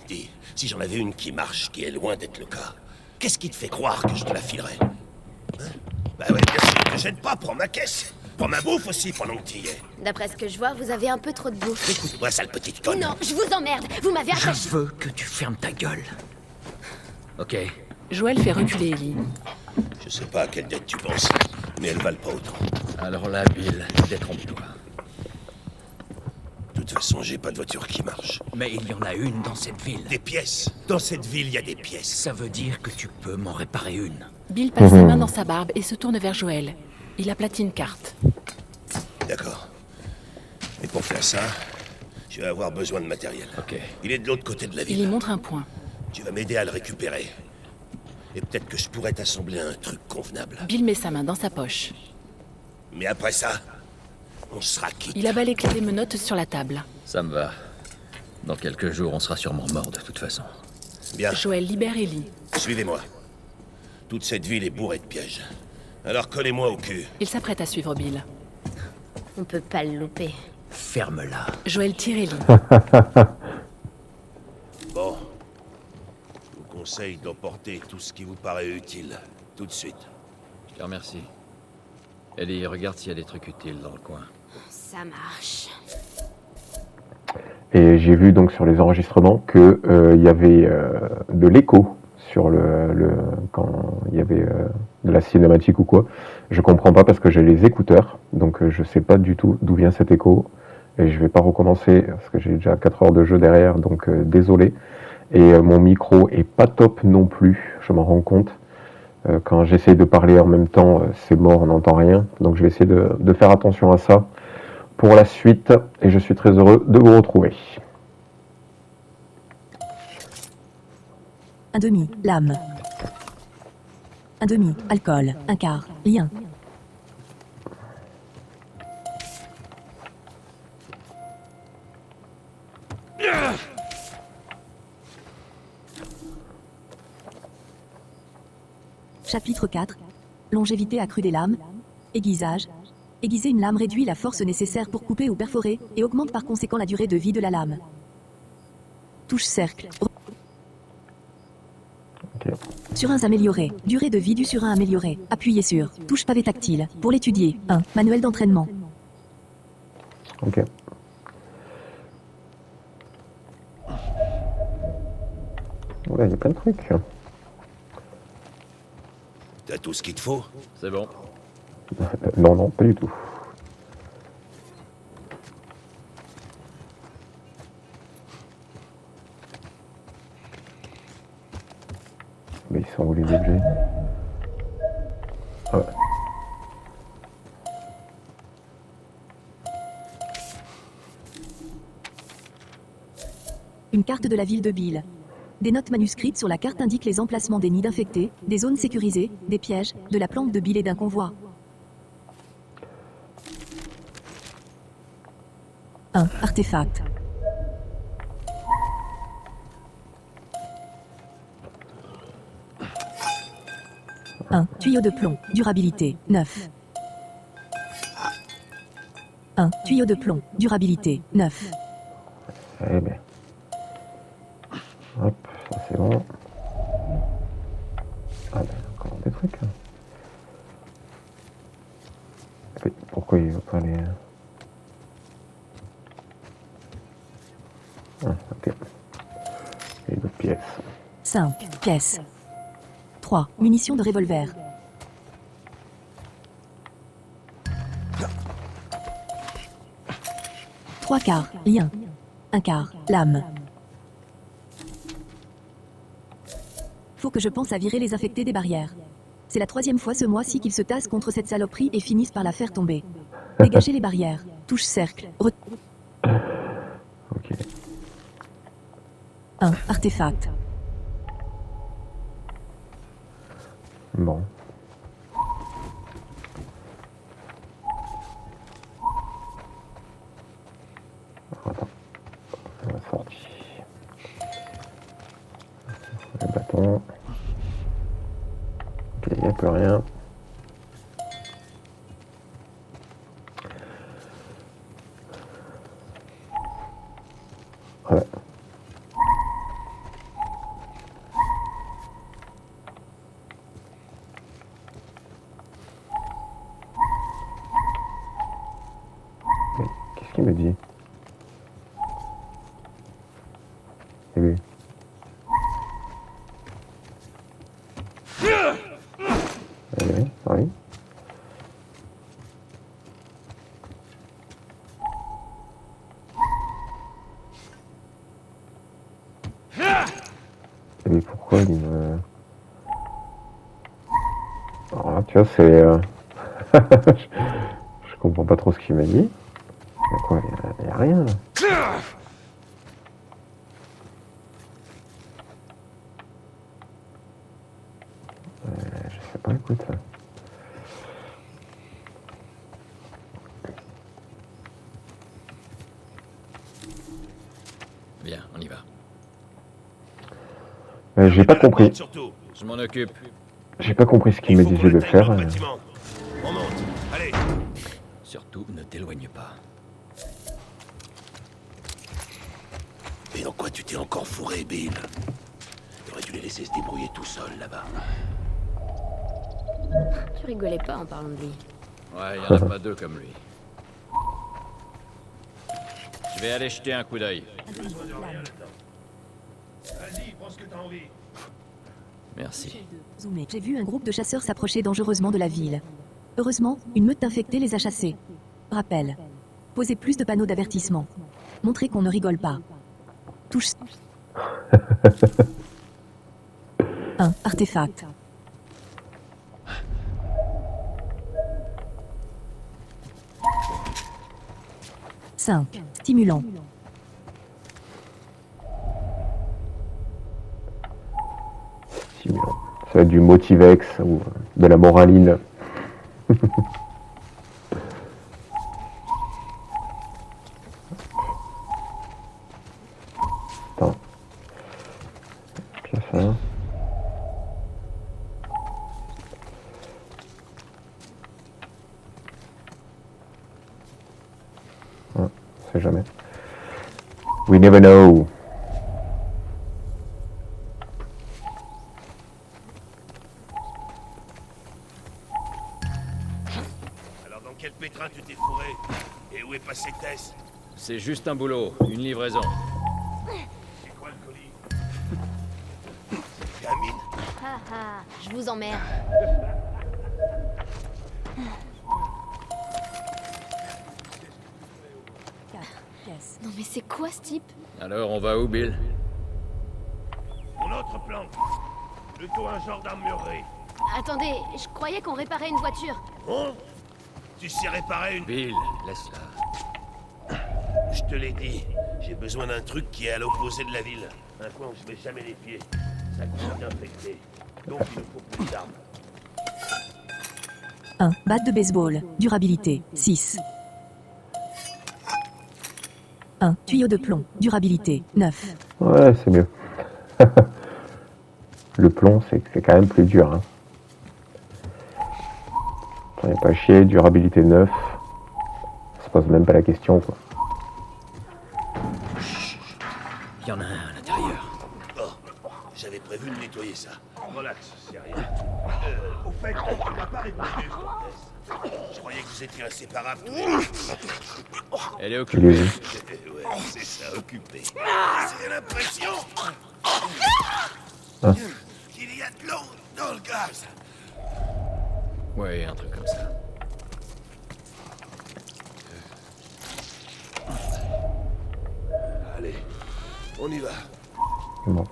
S5: Dis, si j'en avais une qui marche, qui est loin d'être le cas, qu'est-ce qui te fait croire que je te la filerais? Hein? Bah ouais, bien sûr que j'aide pas, prends ma caisse. Prends ma bouffe aussi pendant que t'y es.
S4: D'après ce que je vois, vous avez un peu trop de bouffe.
S5: Écoute-moi, sale petite conne.
S4: Non, je vous emmerde. Vous m'avez
S9: Je
S4: attaché.
S9: veux que tu fermes ta gueule. Ok.
S8: Joël fait reculer Ellie.
S5: Je sais pas à quelle dette tu penses, mais elles valent pas autant.
S9: Alors là, Bill, détrompe-toi.
S5: De toute façon, j'ai pas de voiture qui marche.
S9: Mais il y en a une dans cette ville.
S5: Des pièces. Dans cette ville, il y a des pièces.
S9: Ça veut dire que tu peux m'en réparer une.
S8: Bill passe ses mains dans sa barbe et se tourne vers Joël. Il aplatit une carte.
S5: D'accord. Et pour faire ça, je vais avoir besoin de matériel.
S9: Ok.
S5: Il est de l'autre côté de la
S8: Il y
S5: ville.
S8: montre un point.
S5: Tu vas m'aider à le récupérer. Et peut-être que je pourrais t'assembler un truc convenable.
S8: Bill met sa main dans sa poche.
S5: Mais après ça, on sera quitte.
S8: Il abat les clés des menottes sur la table.
S9: Ça me va. Dans quelques jours, on sera sûrement mort de toute façon.
S5: Bien,
S8: Joël libère Ellie.
S5: suivez-moi. Toute cette ville est bourrée de pièges. Alors collez-moi au cul.
S8: Il s'apprête à suivre Bill.
S4: On peut pas le louper.
S9: Ferme-la.
S8: Joël tire Ellie.
S5: Bon. Je vous conseille d'emporter tout ce qui vous paraît utile. Tout de suite.
S9: Je te remercie. Ellie, regarde s'il y a des trucs utiles dans le coin.
S4: Ça marche.
S3: Et j'ai vu donc sur les enregistrements que il y avait de l'écho sur quand il y avait de la cinématique ou quoi. Je comprends pas parce que j'ai les écouteurs, donc je sais pas du tout d'où vient cet écho. Et je vais pas recommencer parce que j'ai déjà 4 heures de jeu derrière, donc désolé. Et mon micro est pas top non plus, je m'en rends compte. Quand j'essaie de parler en même temps, c'est mort, on n'entend rien. Donc je vais essayer de faire attention à ça pour la suite. Et je suis très heureux de vous retrouver.
S2: Un demi, lame. Un demi, alcool. Un quart, lien. Chapitre 4. Longévité accrue des lames. Aiguisage. Aiguiser une lame réduit la force nécessaire pour couper ou perforer, et augmente par conséquent la durée de vie de la lame. Touche cercle.
S3: Ok.
S2: Surins amélioré. Durée de vie du surin amélioré. Appuyez sur. Touche pavé tactile. Pour l'étudier. 1. Manuel d'entraînement.
S3: Ok. Voilà, il y a plein de trucs.
S5: T'as tout ce qu'il te faut?
S9: C'est bon.
S3: Non, non, pas du tout. Mais ils sont où les objets? Ah ouais.
S2: Une carte de la ville de Bill. Des notes manuscrites sur la carte indiquent les emplacements des nids d'infectés, des zones sécurisées, des pièges, de la plante de Bill et d'un convoi. 1. Artefact. 1. Tuyau de plomb. Durabilité. 9. 1. Tuyau de plomb. Durabilité. 9.
S3: Eh bien. Hop, ça c'est bon. Ah ben, encore des trucs. Hein. Oui, pourquoi il veut pas les... Ah, ok. Et d'autres pièces.
S2: 5. Pièces. 3. Munitions de revolver. 3 quarts. Lien. 1 quart. Lame. Faut que je pense à virer les infectés des barrières. C'est la 3e fois ce mois-ci qu'ils se tassent contre cette saloperie et finissent par la faire tomber. Dégagez les barrières. Touche cercle.
S3: Ok.
S2: 1. Artefact.
S3: Bon. Attends. On va sortir. Le bâton. Ok, il n'y a plus rien. Ouais. Mais qu'est-ce qu'il me dit? Et lui? Oui, oui. Et lui, pourquoi il me... Alors là, tu vois, c'est... je comprends pas trop ce qu'il m'a dit. Mais quoi, il y a rien là. Je sais pas, écoute.
S9: Bien, on y va.
S3: J'ai pas compris.
S5: Surtout.
S9: Je m'en occupe.
S3: J'ai pas compris ce qu'il
S5: Il
S3: me
S5: faut qu'on
S3: disait de
S5: atteigne
S3: faire.
S5: notre bâtiment. On monte. Allez.
S9: Surtout, ne t'éloigne pas.
S5: Mais dans quoi tu t'es encore fourré, Bill? T'aurais dû les laisser se débrouiller tout seuls là-bas.
S4: Tu rigolais pas en parlant de lui.
S9: Ouais, y en a pas deux comme lui. Je vais aller jeter un coup d'œil.
S5: Vas-y, prends ce que t'as envie.
S9: Merci.
S2: Zoomé. J'ai vu un groupe de chasseurs s'approcher dangereusement de la ville. Heureusement, une meute d'infectés les a chassés. Rappel. Posez plus de panneaux d'avertissement. Montrez qu'on ne rigole pas. Touche. 1. Artefact. 5. Stimulant.
S3: Stimulant. Ça va être du Motivex ou de la moraline. Attends. Puis ça. On sait jamais. We never know.
S5: Alors dans quel pétrin tu t'es fourré? Et où est passé Tess?
S9: C'est juste un boulot, une livraison.
S5: C'est quoi le colis? Cette gamine?
S4: Ah ah, je vous emmerde.
S2: Yes.
S4: Non mais c'est quoi ce type?
S9: Alors, on va où, Bill?
S5: Mon autre plan. Plutôt un genre d'armurerie.
S4: Attendez, je croyais qu'on réparait une voiture.
S5: Bon? Tu sais réparer une...
S9: Bill, laisse-la.
S5: Je te l'ai dit. J'ai besoin d'un truc qui est à l'opposé de la ville. Un coin où je mets jamais les pieds. Ça coûte d'infecter. Donc il me faut plus d'armes.
S2: 1. Batte de baseball. Durabilité. 6. 1. Tuyau de plomb. Durabilité 9.
S3: Ouais, c'est mieux. Le plomb, c'est quand même plus dur. Hein. J'en ai pas chier, durabilité 9. Ça se pose même pas la question, quoi.
S9: Il y en a un à l'intérieur.
S5: Oh, j'avais prévu de nettoyer ça.
S6: Relax, c'est rien.
S1: Au fait, tu m'as pas répondu.
S5: Je croyais que vous étiez inséparables tous les deux.
S9: Elle est
S3: Il
S9: occupée.
S3: est...
S5: Ouais, c'est ça, occupé. C'est l'impression
S3: Hein?
S5: qu'il y a de l'eau dans le gaz.
S9: Ouais, un truc comme ça.
S5: Allez, on y va.
S3: Bon.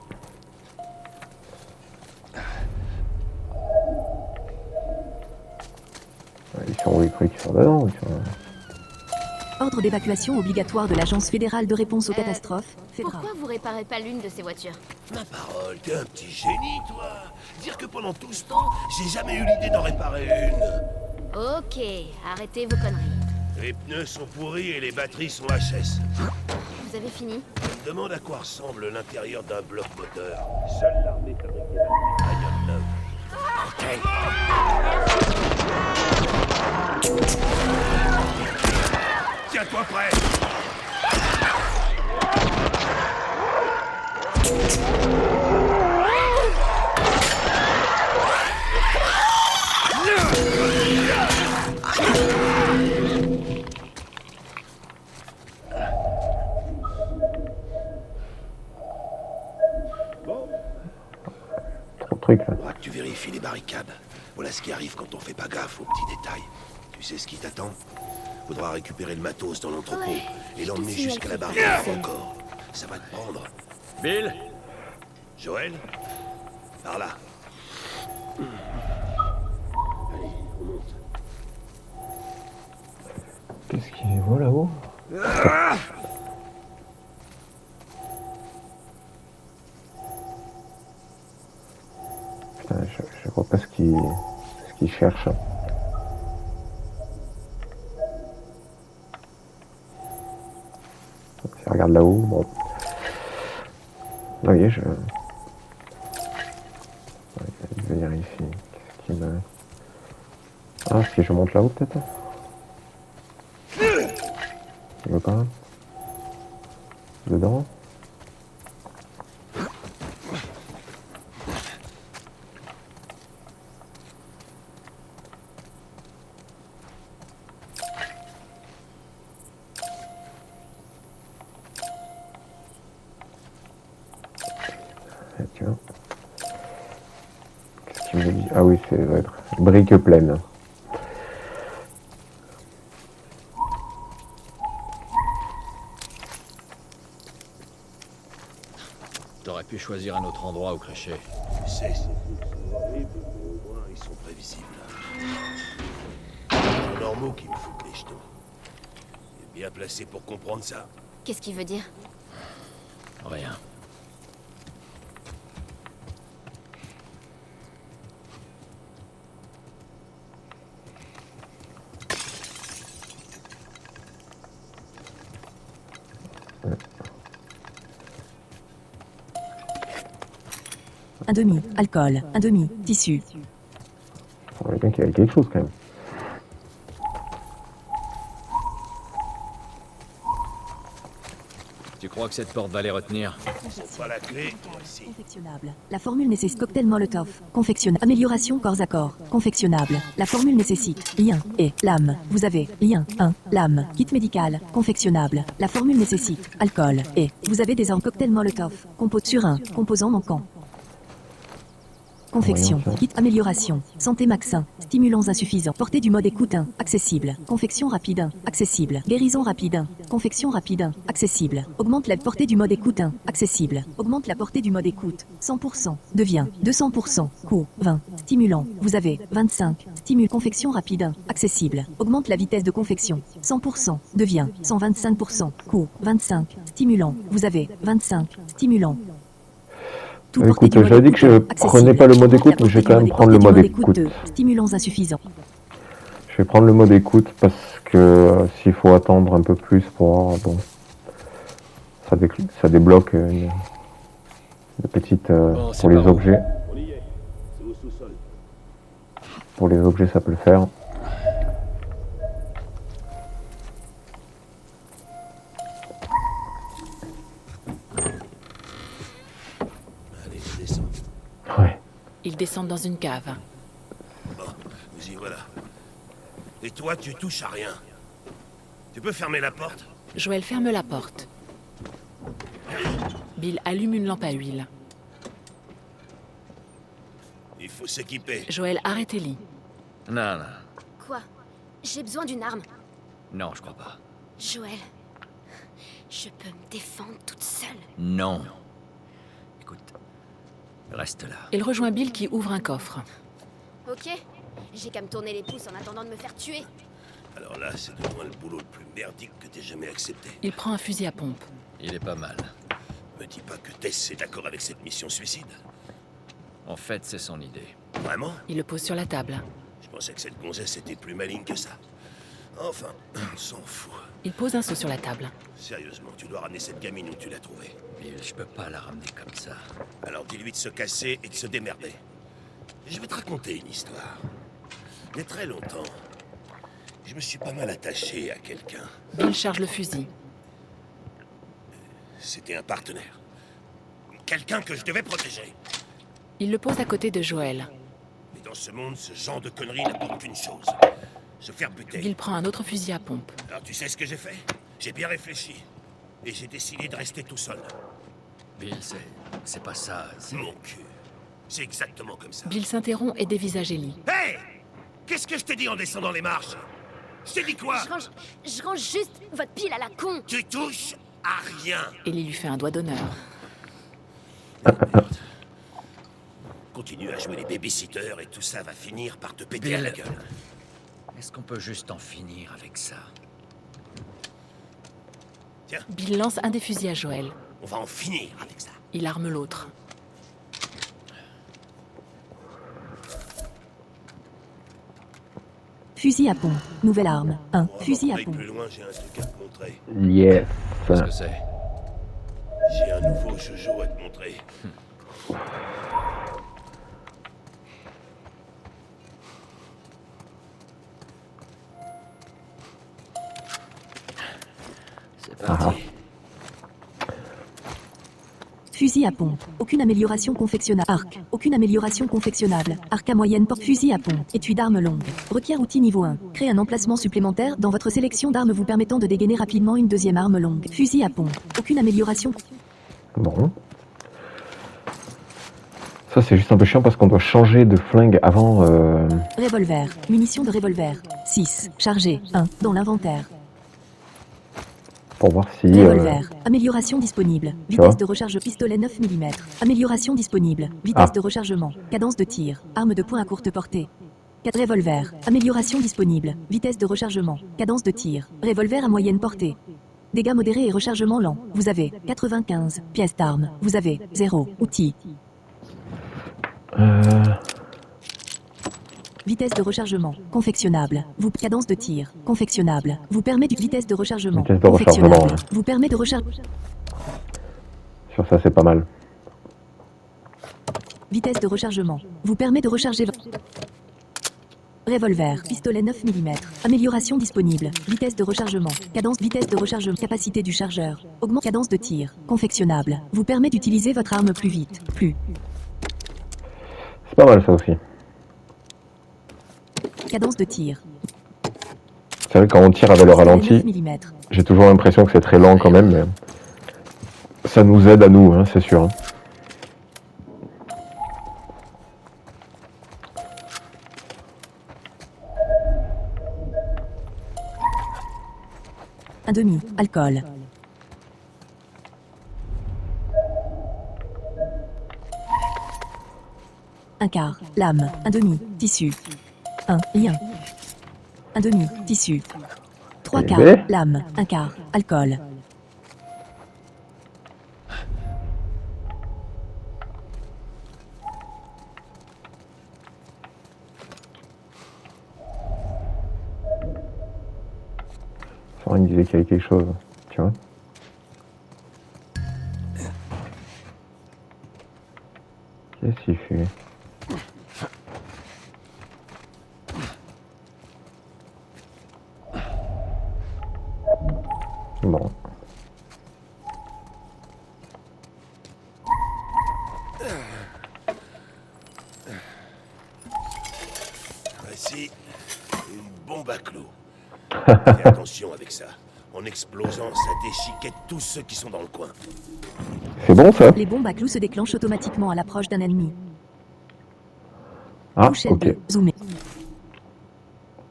S3: Ils sont où les trucs? Ils sont dedans. Ils sont...
S2: Ordre d'évacuation obligatoire de l'Agence fédérale de réponse aux catastrophes. FEDRA.
S4: Pourquoi vous réparez pas l'une de ces voitures?
S5: Ma parole, t'es un petit génie, toi. Dire que pendant tout ce temps, j'ai jamais eu l'idée d'en réparer une.
S4: Ok, arrêtez vos conneries.
S5: Les pneus sont pourris et les batteries sont HS.
S4: Vous avez fini?
S5: Je me demande à quoi ressemble l'intérieur d'un bloc moteur. Seule l'armée fabrique des bagnoles neuves. Tiens-toi prêt!
S3: Trop de trucs, là.
S5: Faudra que tu vérifies les barricades. Voilà ce qui arrive quand on fait pas gaffe aux petits détails. Tu sais ce qui t'attend? Faudra récupérer le matos dans l'entrepôt
S4: Ouais,
S5: et
S4: je
S5: l'emmener
S4: te signale
S5: jusqu'à la
S4: que-
S5: barrière encore. Ça va te prendre.
S9: Bill,
S5: Joël? Par là. Allez, on monte.
S3: Qu'est-ce qu'il voit là-haut? Putain, je vois pas ce qu'il cherche. Si je regarde là-haut, bon. Vous voyez, je... Ouais, je vais venir ici. Qu'est-ce qu'il me... Ah, si je monte là-haut, peut-être? Il veut pas? Dedans? Ah, tiens. Qu'est-ce qu'il me dit? Ah oui, ça doit être brique pleine.
S9: t'aurais pu choisir un autre endroit où crécher.
S5: Tu sais, ces trucs sont horribles, mais au moins ils sont prévisibles. C'est normaux qui me foutent les jetons. Il est bien placé pour comprendre ça.
S4: Qu'est-ce qu'il veut dire?
S9: Rien.
S2: Un demi, alcool, un demi, tissu.
S3: On voit bien qu'il y avait quelque chose quand même.
S9: Tu crois que cette porte va les retenir?
S5: Pas la clé, voici.
S2: Confectionnable. La formule nécessite cocktail Molotov. Confectionnable. Amélioration corps à corps. Confectionnable. La formule nécessite lien et lame. Vous avez lien 1, lame, kit médical, confectionnable. La formule nécessite alcool et vous avez des armes cocktail Molotov. Compo sur 1, composant manquant. Confection, kit amélioration, santé max 1, stimulants insuffisants, portée du mode écoute 1, accessible, confection rapide 1, accessible, guérison rapide 1, confection rapide 1, accessible, augmente la portée du mode écoute 1, accessible, augmente la portée du mode écoute, 100%, devient 200%, coût 20, stimulant, vous avez 25, stimule, confection rapide 1, accessible, augmente la vitesse de confection, 100%, devient 125%, coût 25, stimulant, vous avez 25, stimulant. Tout porté
S3: Écoute,
S2: du mode
S3: j'avais dit que je
S2: écoute,
S3: prenais
S2: accessible.
S3: pas le mode
S2: La
S3: écoute, mais je vais quand même
S2: portée
S3: prendre le
S2: du
S3: mode
S2: écoute
S3: écoute.
S2: 2, stimulants insuffisants.
S3: Je vais prendre le mode écoute parce que s'il faut attendre un peu plus pour... Bon, ça débloque une petite...
S9: Bon, c'est
S3: pour les
S9: par où?
S3: objets.
S7: On y est. C'est au sous-sol.
S3: Pour les objets, ça peut le faire.
S5: Allez, descends.
S3: Ouais.
S8: Ils descendent dans une cave.
S5: Bon, nous y voilà. Et toi, tu touches à rien. Tu peux fermer la porte?
S8: Joël ferme la porte. Bill allume une lampe à huile.
S5: Il faut s'équiper.
S8: Joël arrête Ellie.
S9: Non, non.
S4: Quoi? J'ai besoin d'une arme.
S9: Non, je crois pas.
S4: Joël, je peux me défendre toute seule.
S9: Non. Écoute, reste là.
S8: Il rejoint Bill qui ouvre un coffre.
S4: Ok? J'ai qu'à me tourner les pouces en attendant de me faire tuer.
S5: Alors là, c'est de loin le boulot le plus merdique que t'aies jamais accepté.
S8: Il prend un fusil à pompe.
S9: Il est pas mal.
S5: Me dis pas que Tess est d'accord avec cette mission suicide.
S9: En fait, c'est son idée.
S5: Vraiment?
S8: Il le pose sur la table.
S5: Je pensais que cette gonzesse était plus maligne que ça. Enfin, on s'en fout.
S8: Il pose un seau sur la table.
S5: Sérieusement, tu dois ramener cette gamine où tu l'as trouvée.
S9: Bill, je peux pas la ramener comme ça.
S5: Alors dis-lui de se casser et de se démerder. Je vais te raconter une histoire. Il y a très longtemps, je me suis pas mal attaché à quelqu'un.
S8: Bill charge le fusil.
S5: C'était un partenaire. Quelqu'un que je devais protéger.
S8: Il le pose à côté de Joël.
S5: Mais dans ce monde, ce genre de conneries n'apporte qu'une chose. Se faire buter.
S8: Bill prend un autre fusil à pompe.
S5: Alors tu sais ce que j'ai fait? J'ai bien réfléchi. Et j'ai décidé de rester tout seul.
S9: Bill, c'est pas ça. c'est-
S5: Mon cul. C'est exactement comme ça.
S8: Bill s'interrompt et dévisage Ellie.
S5: Hé! Qu'est-ce que je t'ai dit en descendant les marches? Je t'ai dit quoi?
S4: Je range juste votre pile à la con.
S5: Tu touches à rien.
S8: Ellie lui fait un doigt d'honneur.
S5: Continue à jouer les babysitters et tout ça va finir par te péter à la gueule.
S9: Est-ce qu'on peut juste en finir avec ça?
S5: Tiens,
S8: Bill lance un des fusils à Joël.
S5: on va en finir avec ça.
S8: Il arme l'autre.
S2: Fusil à pompe. Nouvelle arme. 1.
S5: Pour
S2: Fusil à
S5: aller
S2: pompe.
S5: plus loin, j'ai un truc à te montrer.
S3: Yes.
S9: Qu'est-ce que c'est?
S5: J'ai un nouveau jojo à te montrer.
S9: C'est parti.
S2: Fusil à pompe. Aucune amélioration confectionnable. Arc. Aucune amélioration confectionnable. Arc à moyenne porte. Fusil à pompe. Étui d'armes longue. Requiert outil niveau 1. Créez un emplacement supplémentaire dans votre sélection d'armes vous permettant de dégainer rapidement une deuxième arme longue. Fusil à pompe. Aucune amélioration.
S3: Bon. Ça, c'est juste un peu chiant parce qu'on doit changer de flingue avant...
S2: Revolver. Munitions de revolver. 6. Chargé. 1. Dans l'inventaire.
S3: pour voir si...
S2: Revolver. Amélioration disponible.
S3: vois
S2: Vitesse de recharge. Pistolet 9 mm. Amélioration disponible. Vitesse
S3: Ah.
S2: de rechargement. Cadence de tir. Arme de poing à courte portée. 4 revolver. Amélioration disponible. Vitesse de rechargement. Cadence de tir. Revolver à moyenne portée. Dégâts modérés et rechargement lent. Vous avez 95 pièces d'armes. Vous avez 0 outils. Vitesse de rechargement. Confectionnable. Vous cadence de tir. Confectionnable. Vous permet du vitesse de rechargement.
S3: Vitesse de rechargement,
S2: Confectionnable.
S3: ouais.
S2: Vous permet de recharger.
S3: Sur ça, c'est pas mal.
S2: Vitesse de rechargement. Vous permet de recharger. Revolver. Pistolet 9 mm. Amélioration disponible. Vitesse de rechargement. Cadence. Vitesse de rechargement. Capacité du chargeur. Augmente. Cadence de tir. Confectionnable. Vous permet d'utiliser votre arme plus vite. Plus.
S3: C'est pas mal ça aussi.
S2: Cadence de tir.
S3: C'est vrai que quand on tire avec le ralenti,
S2: 9 mm.
S3: j'ai toujours l'impression que c'est très lent quand même, mais ça nous aide à nous, hein, c'est sûr.
S2: Un demi. Alcool. Un quart. Lame. Un demi. Tissu. Un. Lien. Un demi. Tissu. Trois
S3: Eh
S2: quarts.
S3: ben.
S2: Lame. Un quart. Alcool.
S3: Ça me disait qu'il y avait quelque chose, tu vois. Qu'est-ce qu'il fait? Bon.
S5: Voici une bombe à clous. Fais attention avec ça. En explosant, ça déchiquette tous ceux qui sont dans le coin.
S3: C'est bon ça?
S2: Les bombes à clous se déclenchent automatiquement à l'approche d'un ennemi.
S3: Ah,
S2: Touche
S3: ok.
S2: L2. Zoomer.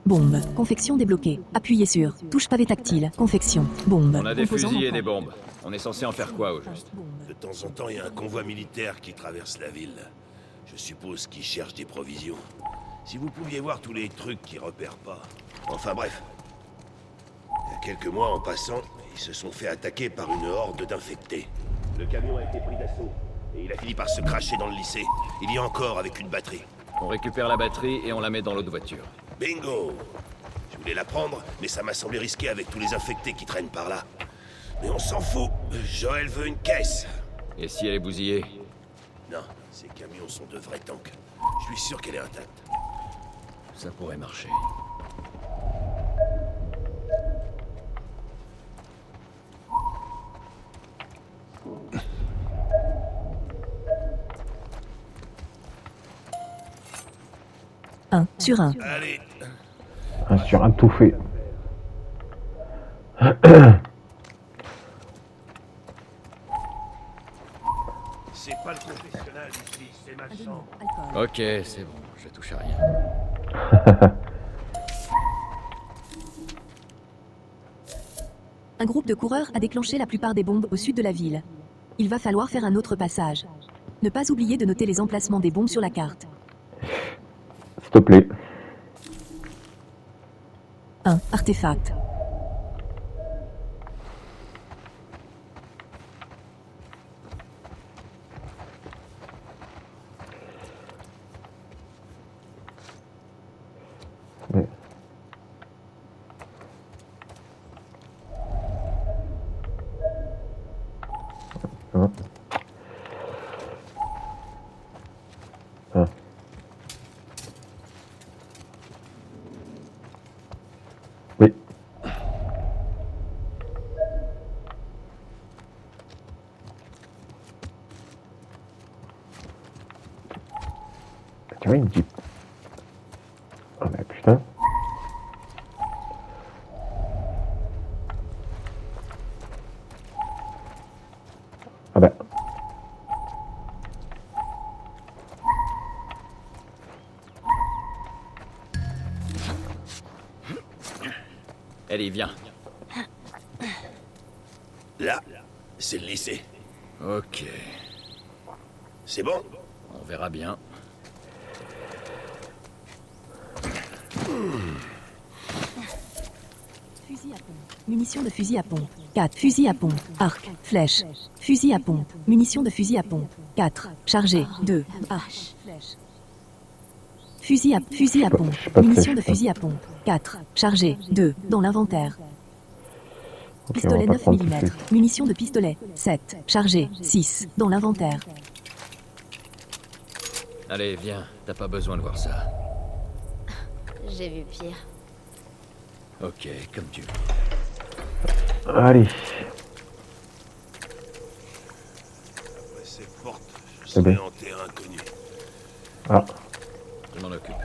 S2: Bombe. Confection débloquée. Appuyez sur. Touche pavé tactile. Confection. Bombe.
S9: On a des
S2: Composant
S9: fusils et
S2: manquant.
S9: des bombes. On est censé en faire quoi au juste?
S5: De temps en temps, il y a un convoi militaire qui traverse la ville. Je suppose qu'ils cherchent des provisions. Si vous pouviez voir tous les trucs qu'ils repèrent pas. Enfin bref. Il y a quelques mois, en passant, ils se sont fait attaquer par une horde d'infectés. Le camion a été pris d'assaut. Et il a fini par se cracher dans le lycée. Il y a encore avec une batterie.
S9: On récupère la batterie et on la met dans l'autre voiture.
S5: Bingo! Je voulais la prendre, mais ça m'a semblé risqué avec tous les infectés qui traînent par là. Mais on s'en fout. Joël veut une caisse.
S9: Et si elle est bousillée?
S5: Non, ces camions sont de vrais tanks. Je suis sûr qu'elle est intacte.
S9: Ça pourrait marcher.
S2: Un sur un.
S5: Allez,
S3: Un sur un tout fait.
S5: c'est pas le confessionnal ici, c'est ma chambre.
S2: Alcool.
S9: Ok, c'est bon, je touche à rien.
S2: Un groupe de coureurs a déclenché la plupart des bombes au sud de la ville. Il va falloir faire un autre passage. Ne pas oublier de noter les emplacements des bombes sur la carte.
S3: S'il te plaît.
S2: 1. Artefact.
S3: Ouais. Hein. Hein. Oui. Tu vois, il me dit... Ah bah putain. Ah bah...
S9: Allez, viens.
S5: Là, c'est le lycée.
S9: Ok,
S5: C'est bon?
S9: on verra bien.
S2: Fusil à pompe. Munitions de fusil à pompe. 4. Fusil à pompe. Arc. Flèche. Fusil à pompe. Munitions de fusil à pompe. 4. Chargé. 2. Arc. Flèche. Fusil à pompe.
S3: je sais pas
S2: Munitions de
S3: flèche,
S2: fusil à pompe. 4. Chargé. 2. Dans l'inventaire.
S3: Ok,
S2: Pistolet
S3: on va
S2: 9
S3: pas prendre tout de
S2: mm.
S3: suite.
S2: Munitions de pistolet. 7. Chargé. 6. Dans l'inventaire.
S9: Allez, viens, t'as pas besoin de voir ça.
S4: J'ai vu pire.
S9: Ok, comme tu veux.
S3: Allez.
S5: Après ces portes, je
S3: C'est
S5: serai
S3: bon.
S5: en terrain inconnu.
S3: Ah.
S9: Je m'en occupe.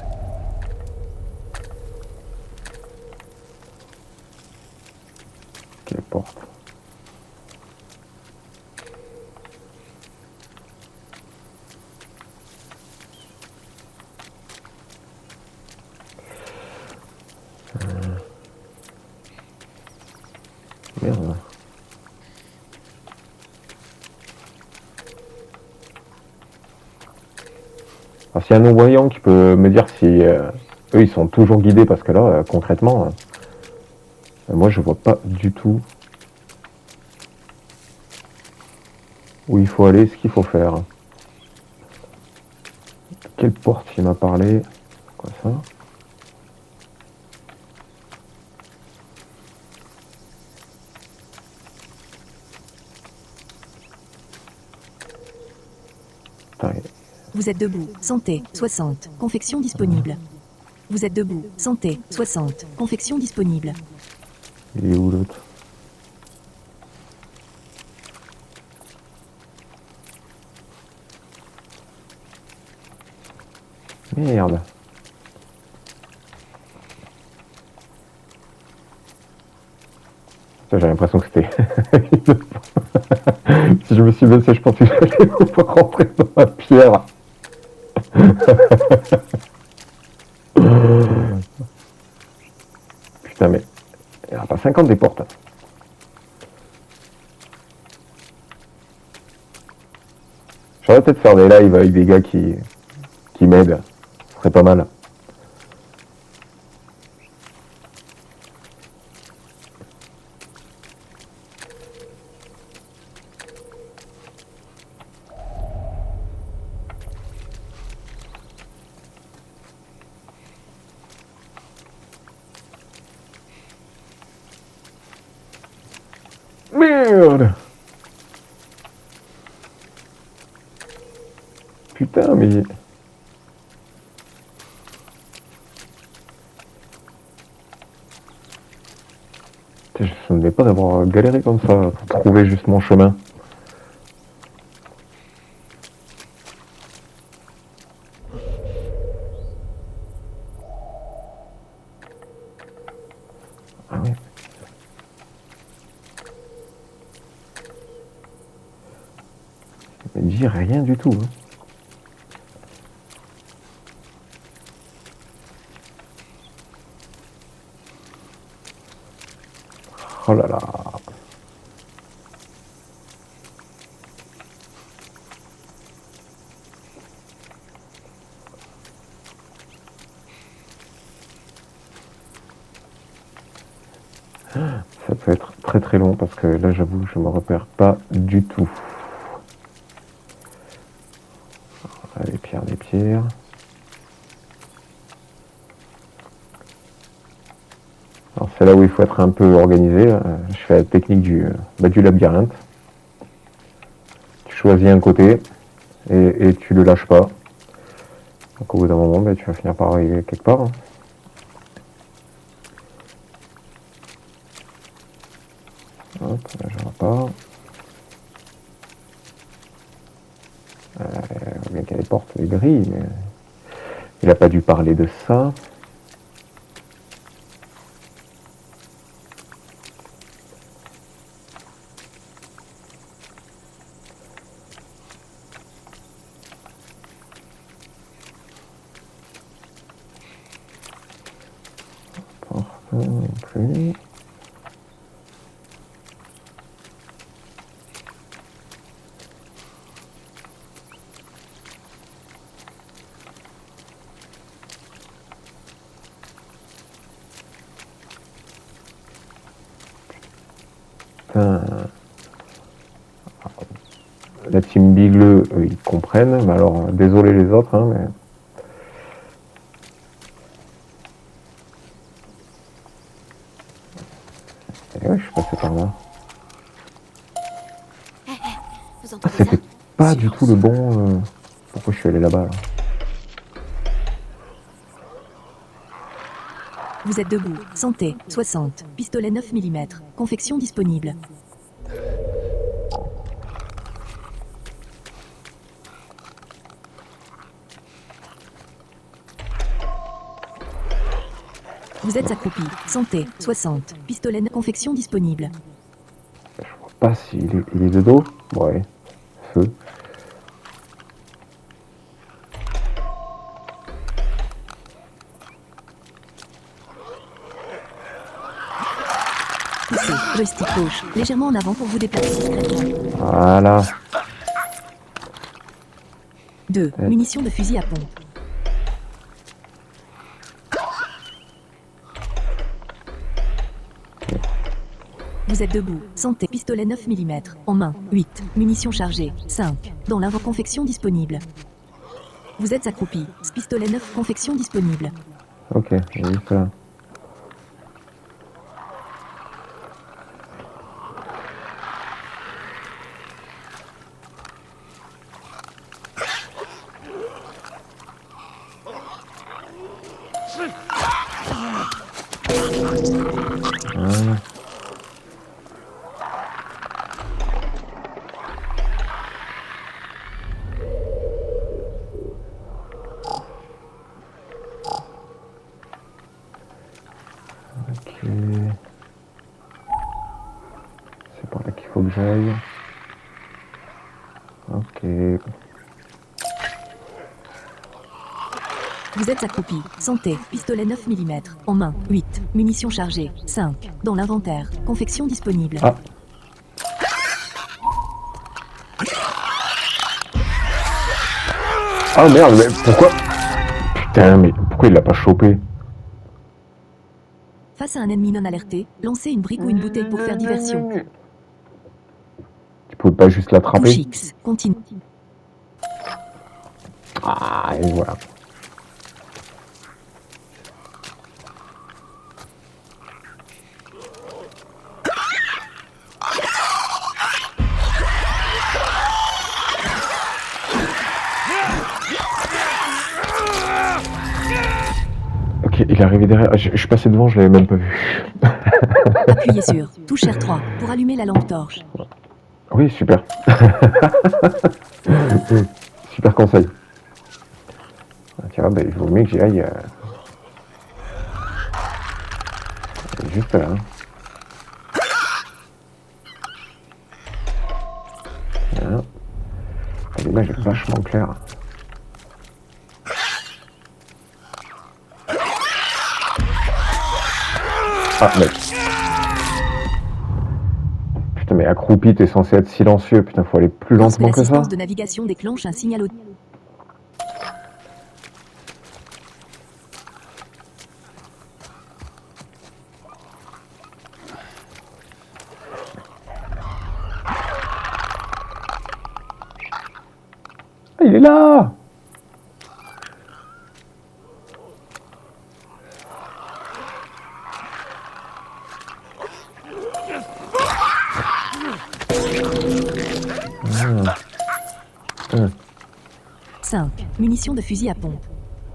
S3: Quelle porte? Merde. Alors, s'il y a un non-voyant qui peut me dire si eux ils sont toujours guidés, parce que là, concrètement, moi je vois pas du tout où il faut aller, ce qu'il faut faire. Quelle porte il m'a parlé? Quoi ça? Putain,
S2: Vous êtes debout. Santé. 60. Confection disponible. Vous êtes debout. Santé. 60. Confection disponible.
S3: Il est où l'autre? Merde. Ça, j'ai l'impression que c'était... Si je me suis baissé, je pense que j'allais pouvoir rentrer dans la pierre. Putain, mais... Il n'y en a pas 50 des portes. J'aurais peut-être faire des lives avec des gars qui m'aident. Ce serait pas mal. Merde! Putain, mais... Je ne me souvenais pas d'avoir galéré comme ça pour trouver juste mon chemin. Ah oui. Ça me dit rien du tout. Hein. Oh là là. Ça peut être très très long parce que là j'avoue je me repère pas du tout. Les pierres, les pierres. Alors c'est là où il faut être un peu organisé. Je fais la technique du labyrinthe. Tu choisis un côté et tu le lâches pas. Donc au bout d'un moment, tu vas finir par arriver quelque part. Hein. Hop, là je repars. Bien qu'il y a les portes, les grilles, mais il n'a pas dû parler de ça. Porte non plus. La team Bigleux, ils comprennent, mais alors désolé les autres, hein, mais... Et ouais, je suis passé par là.
S4: Vous
S3: Ah,
S4: entendez ça?
S3: c'était pas du tout le bon... Pourquoi je suis allé là-bas, là?
S2: Vous êtes debout. Santé. 60. Pistolet 9 mm. Confection disponible. Vous êtes accroupi. Santé. 60. Pistolet 9. Confection disponible.
S3: Je vois pas s'il est de dos. Ouais. Feu.
S2: Poussez. Joystick gauche. Légèrement en avant pour vous déplacer discrètement.
S3: Voilà.
S2: 2. Munitions de fusil à pompe. Vous êtes debout. Santé. Pistolet 9 mm. En main. 8. Munitions chargées. 5. Dans l'invent. Confection disponible. Vous êtes accroupi. Pistolet 9. Confection disponible.
S3: Ok, j'ai vu ça. j'aille. Ok.
S2: Vous êtes accroupi. Santé. Pistolet 9 mm. En main. 8. Munitions chargées. 5. Dans l'inventaire. Confection disponible.
S3: Ah. Ah merde, mais pourquoi? Putain, mais pourquoi il l'a pas chopé?
S2: Face à un ennemi non alerté, lancez une brique ou une bouteille pour faire diversion.
S3: Tu pouvais pas juste
S2: Touche
S3: l'attraper?
S2: X. Continue.
S3: Ah, et voilà. Ok, il est arrivé derrière. Je suis passé devant, je l'avais même pas vu.
S2: Appuyez sur touche R3 pour allumer la lampe torche.
S3: Oui, super. Super conseil. Ah, tiens, bah, il vaut mieux que j'y aille. Juste là. Hein. Voilà. L'image est vachement claire. Ah, mais... Putain, mais accroupi, t'es censé être silencieux. Putain, faut aller plus
S2: Lorsque
S3: lentement que ça.
S2: l'assistance de navigation déclenche un signal audio.
S3: Ah, il est là! Ah.
S2: 5. Munitions de fusil à pompe.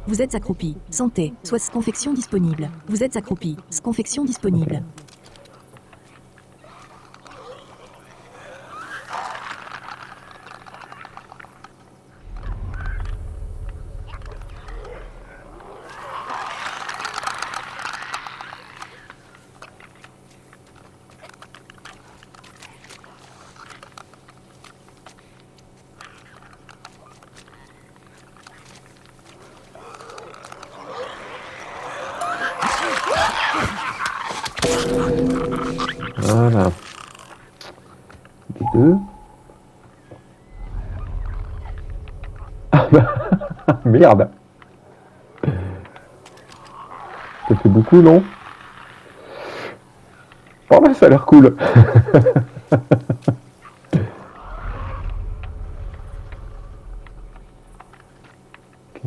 S2: Vous êtes accroupi. Santé. Soit confection disponible. Vous êtes accroupi. Confection disponible.
S3: Voilà. Les deux. Ah bah, merde. Ça fait beaucoup, non? Oh bah, ça a l'air cool. Ok.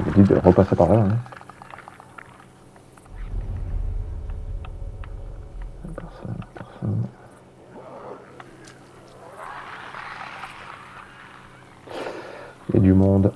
S3: Il dit de repasser par là. Hein. Personne, personne. Il y a du monde.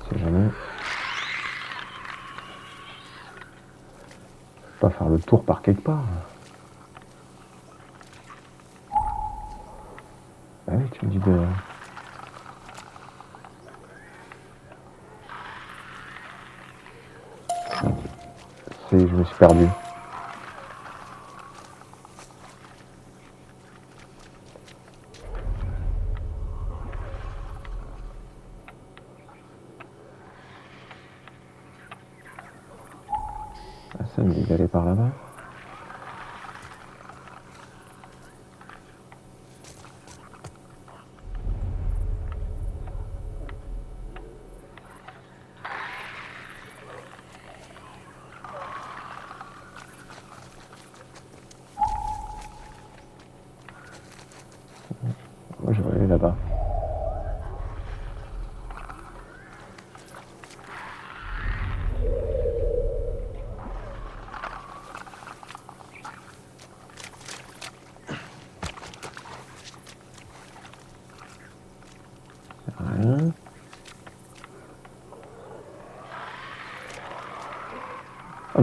S3: Si jamais. Pas faire le tour par quelque part. Ah oui, tu me dis de... Si, je me suis perdu. Ah, ça me dit d'aller par là-bas.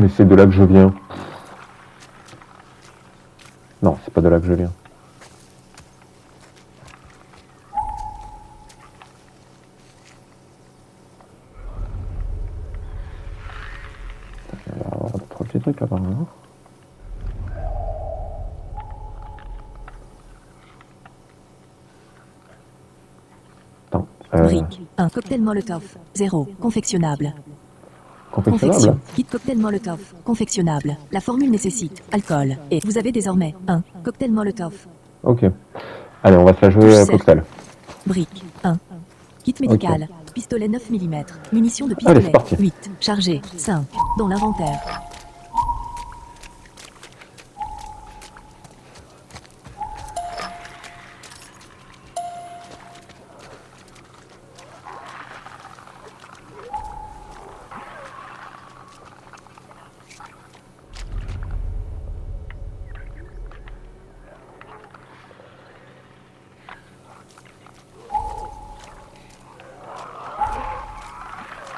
S3: mais c'est de là que je viens. Non, c'est pas de là que je viens. Il va y avoir d'autres petits trucs apparemment. Attends.
S2: Brique. 1. Cocktail Molotov. 0. Confectionnable.
S3: Confectionnable.
S2: Kit cocktail Molotov. Confectionnable. La formule nécessite alcool. Et vous avez désormais 1. Cocktail Molotov.
S3: Ok. Allez, on va se la jouer
S2: Touche
S3: cocktail.
S2: Brique. 1. Kit médical. Pistolet 9 mm. Munitions de
S3: Allez, c'est
S2: pistolet.
S3: parti.
S2: 8. Chargé. 5. Dans l'inventaire.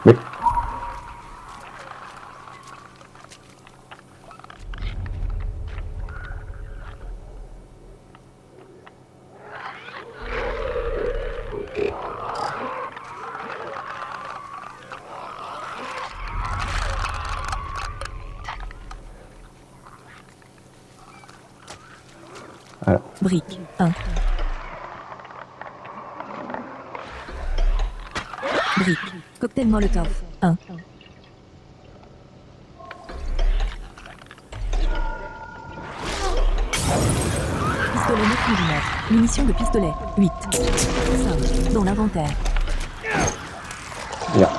S3: Mais... Alors.
S2: Brique. 1. Brique. Cocktail Molotov. 1. Pistolet 9 mm. Munitions de pistolet. 8. 5. Dans l'inventaire.
S3: Bien.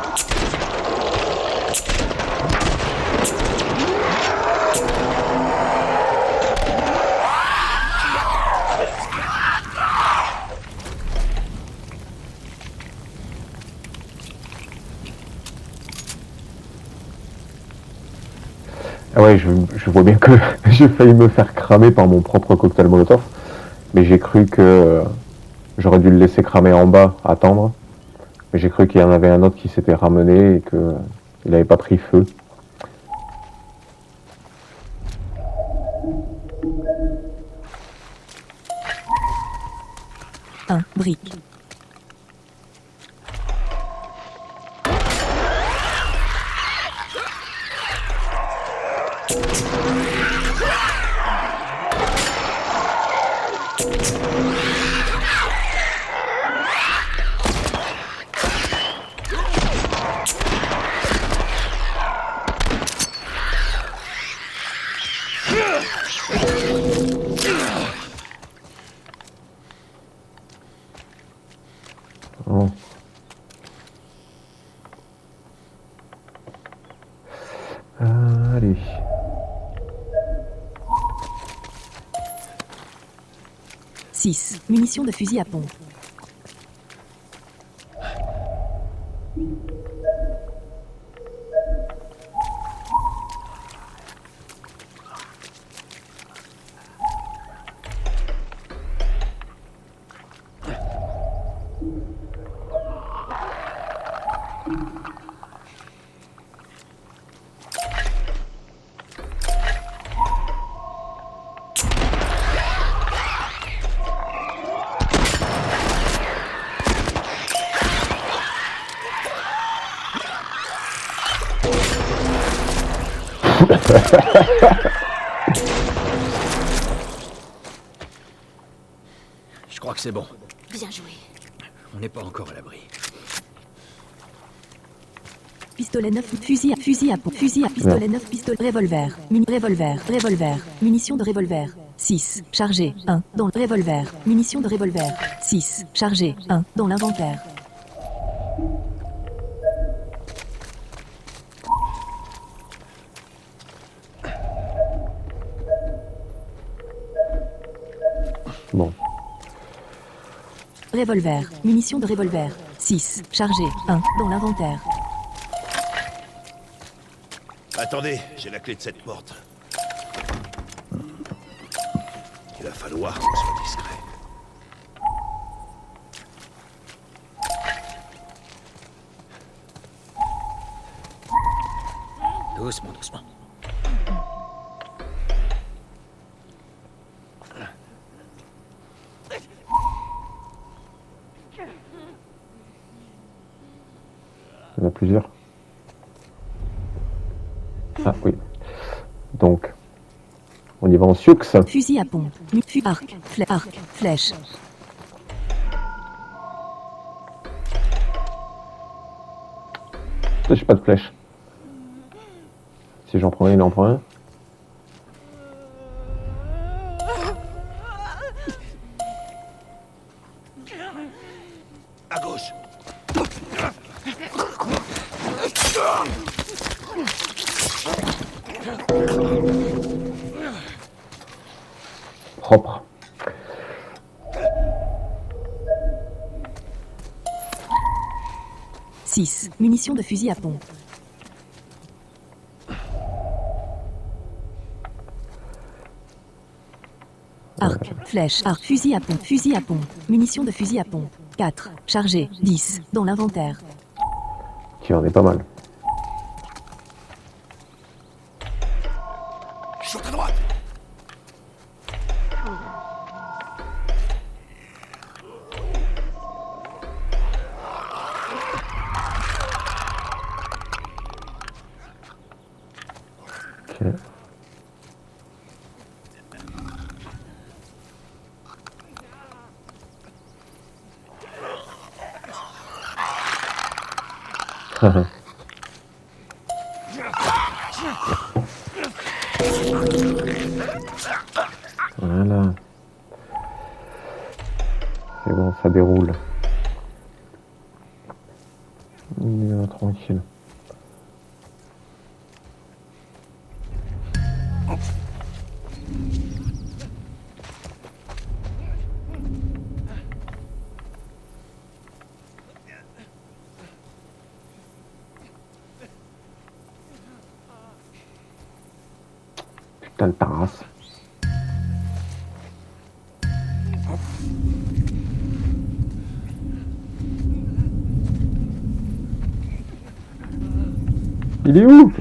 S3: Ah ouais, je vois bien que j'ai failli me faire cramer par mon propre cocktail Molotov, mais j'ai cru que j'aurais dû le laisser cramer en bas, attendre. Mais j'ai cru qu'il y en avait un autre qui s'était ramené et que il n'avait pas pris feu.
S2: Un. Brique.
S3: Oh. Allez.
S2: Six. Munitions de fusil à pompe.
S9: Je crois que c'est bon.
S4: Bien joué.
S9: On n'est pas encore à l'abri.
S2: Pistolet 9, fusil à pompe, fusil à pistolet 9, pistolet, revolver, revolver, munitions de revolver, 6, chargé, 1, dans le revolver, munitions de revolver, 6, chargé, 1, dans l'inventaire.
S3: Bon.
S2: Revolver, munitions de revolver, 6, chargé, 1, dans l'inventaire.
S5: Attendez, j'ai la clé de cette porte. Il va falloir qu'on soit discret.
S9: Doucement, doucement.
S3: plusieurs. Ah oui. Donc, on y va en sioux.
S2: Fusil à pompe. Arc. Arc. Flèche.
S3: J'ai pas de flèche. Si j'en prends un, il en prend un.
S5: À gauche.
S3: Propre.
S2: Munitions de fusil à pompe. Arc, flèche, arc, fusil à pompe, munitions de fusil à pompe. 4, chargé, 10, dans l'inventaire.
S3: Qui en est pas mal.
S5: Sur ta droite.
S3: Ok. Voilà. C'est bon, ça déroule. Il est tranquille. Putain de tarasse. Il est où?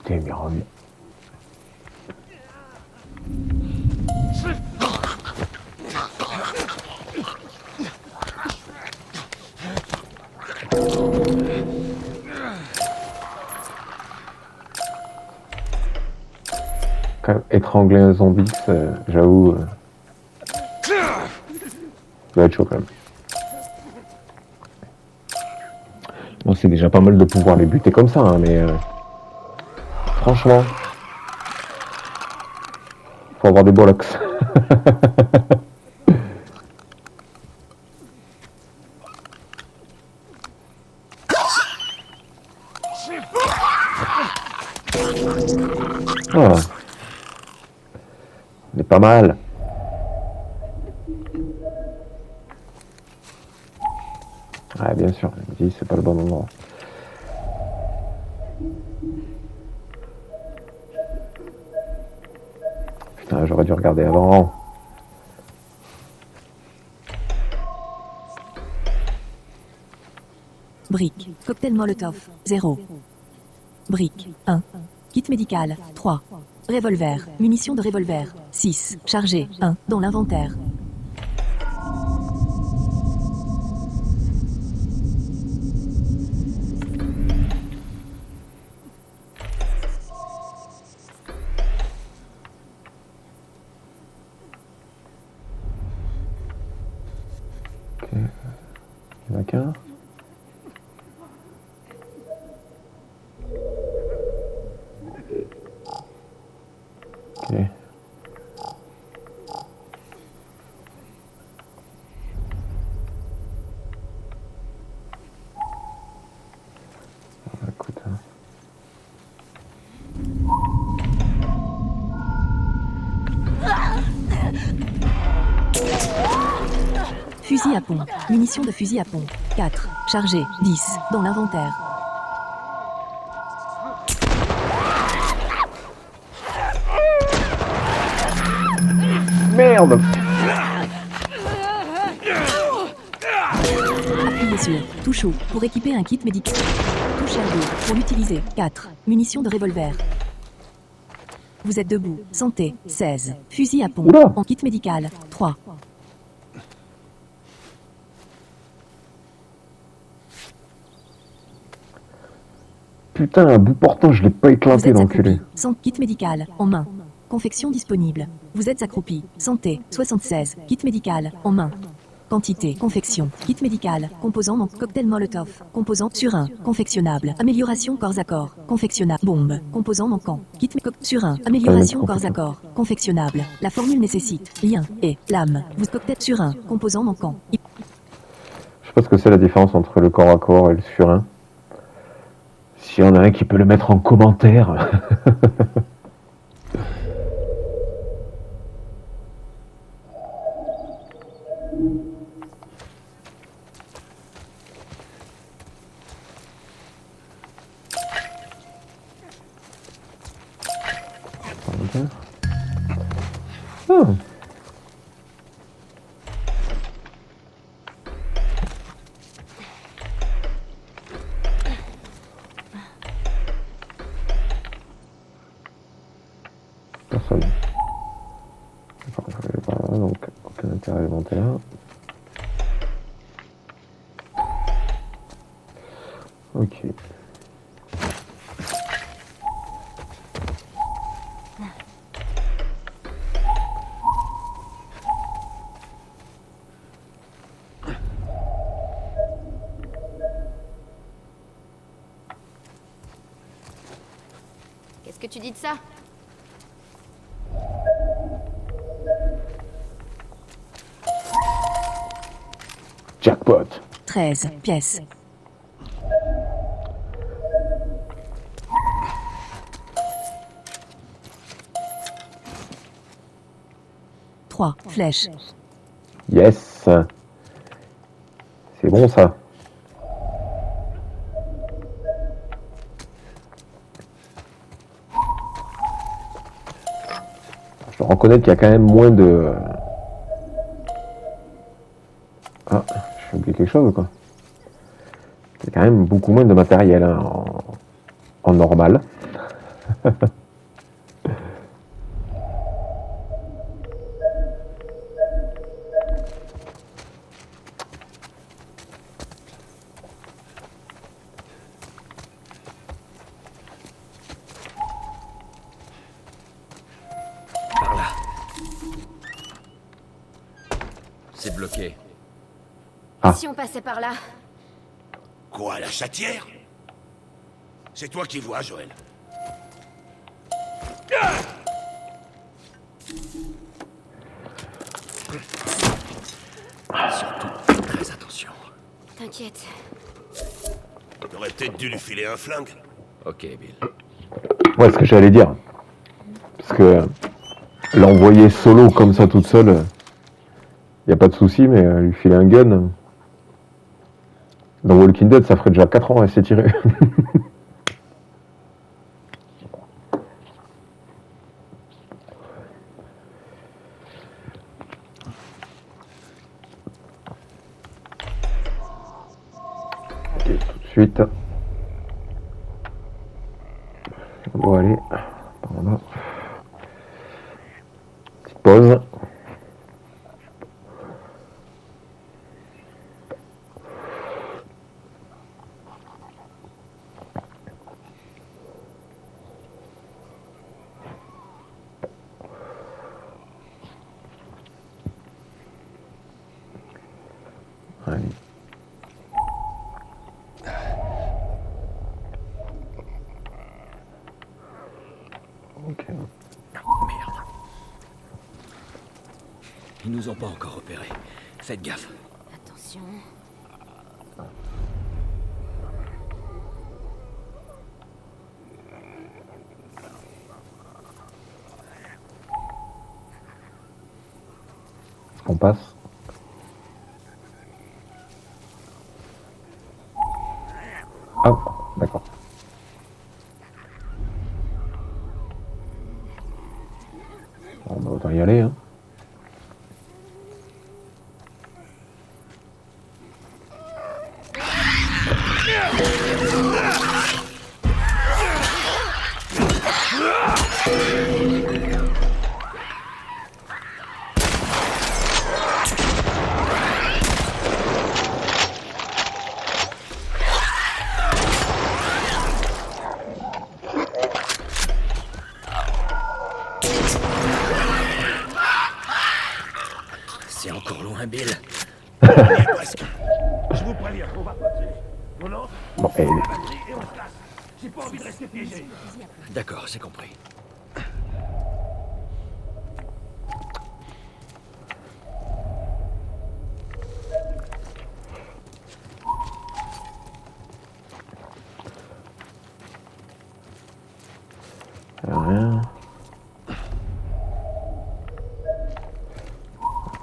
S3: Putain, mais reviens. Quand même, étrangler un zombie, j'avoue, ça va être chaud quand même. Bon, c'est déjà pas mal de pouvoir les buter comme ça, hein, mais franchement, faut avoir des bollocks. Ah. On est pas mal. Ouais, bien sûr, je me dis, c'est pas le bon endroit. Putain, j'aurais dû regarder avant.
S2: Brique. Cocktail Molotov. 0. Brique. 1. Kit médical. 3. Revolver. Munitions de revolver. 6. Chargé. 1. Dans l'inventaire.
S3: Ok. Il y en a qu'un. Ok. Écoute, hein.
S2: Fusil à pompe. Munitions de fusil à pompe. 4. Chargé. 10. Dans l'inventaire.
S3: Merde!
S2: Appuyez sur touche haut pour équiper un kit médical. Touche Touche R2 pour l'utiliser. 4. Munitions de revolver. Vous êtes debout. Santé. 16. Fusil à pompe.
S3: Oula.
S2: En kit médical. 3.
S3: Putain, un bout portant, je l'ai pas
S2: Vous
S3: éclaté,
S2: êtes
S3: l'enculé.
S2: accroupi. Sans kit médical. En main. Confection disponible. Vous êtes accroupi. Santé. 76. Kit médical. En main. Quantité. Confection. Kit médical. Composant cocktail Molotov. Composant surin. Confectionnable. Amélioration corps à corps. Confectionnable. Bombe. Composant manquant. Kit surin. Amélioration corps à corps. Confectionnable. La formule nécessite. Lien. Et. Lame. Vous cocktail surin. Composant manquant.
S3: Je sais pas ce que c'est la différence entre le corps à corps et le surin. S'il y en a un qui peut le mettre en commentaire. Ah. Personne. D'accord, je vais aller par là, donc aucun intérêt élémentaire. Ok.
S4: Qu'est-ce que tu dis de ça?
S3: Jackpot.
S2: 13. Pièces. Trois. Flèches.
S3: Yes. C'est bon ça. Je dois reconnaître qu'il y a quand même moins de... Ah, j'ai oublié quelque chose ou quoi? Il y a quand même beaucoup moins de matériel hein, en normal.
S9: Par là. C'est bloqué.
S3: Ah.
S4: Si on passait par là?
S5: Quoi, la chatière? C'est toi qui vois, Joël.
S9: Surtout, très attention.
S4: T'inquiète.
S5: T'aurais peut-être dû lui filer un flingue.
S9: Ok, Bill.
S3: Ouais, ce que j'allais dire. Parce que l'envoyer solo comme ça toute seule, y a pas de souci, mais lui filer un gun. Dans Walking Dead, ça ferait déjà 4 ans à s'est tiré. Ok, tout de suite. Bon, allez. Par là. Petite pause. Allez. Ok.
S9: Merde. Ils nous ont pas encore repérés. Faites gaffe.
S4: Attention.
S3: On passe. Ah, d'accord. Bon, bah, autant y aller, hein.
S9: C'est encore loin, Bill.
S5: On y est presque.
S1: Je vous préviens, on va passer. On entre,
S3: Bon,
S1: on la batterie et on se casse. J'ai pas envie de rester piégé.
S9: D'accord, j'ai compris.
S3: Rien.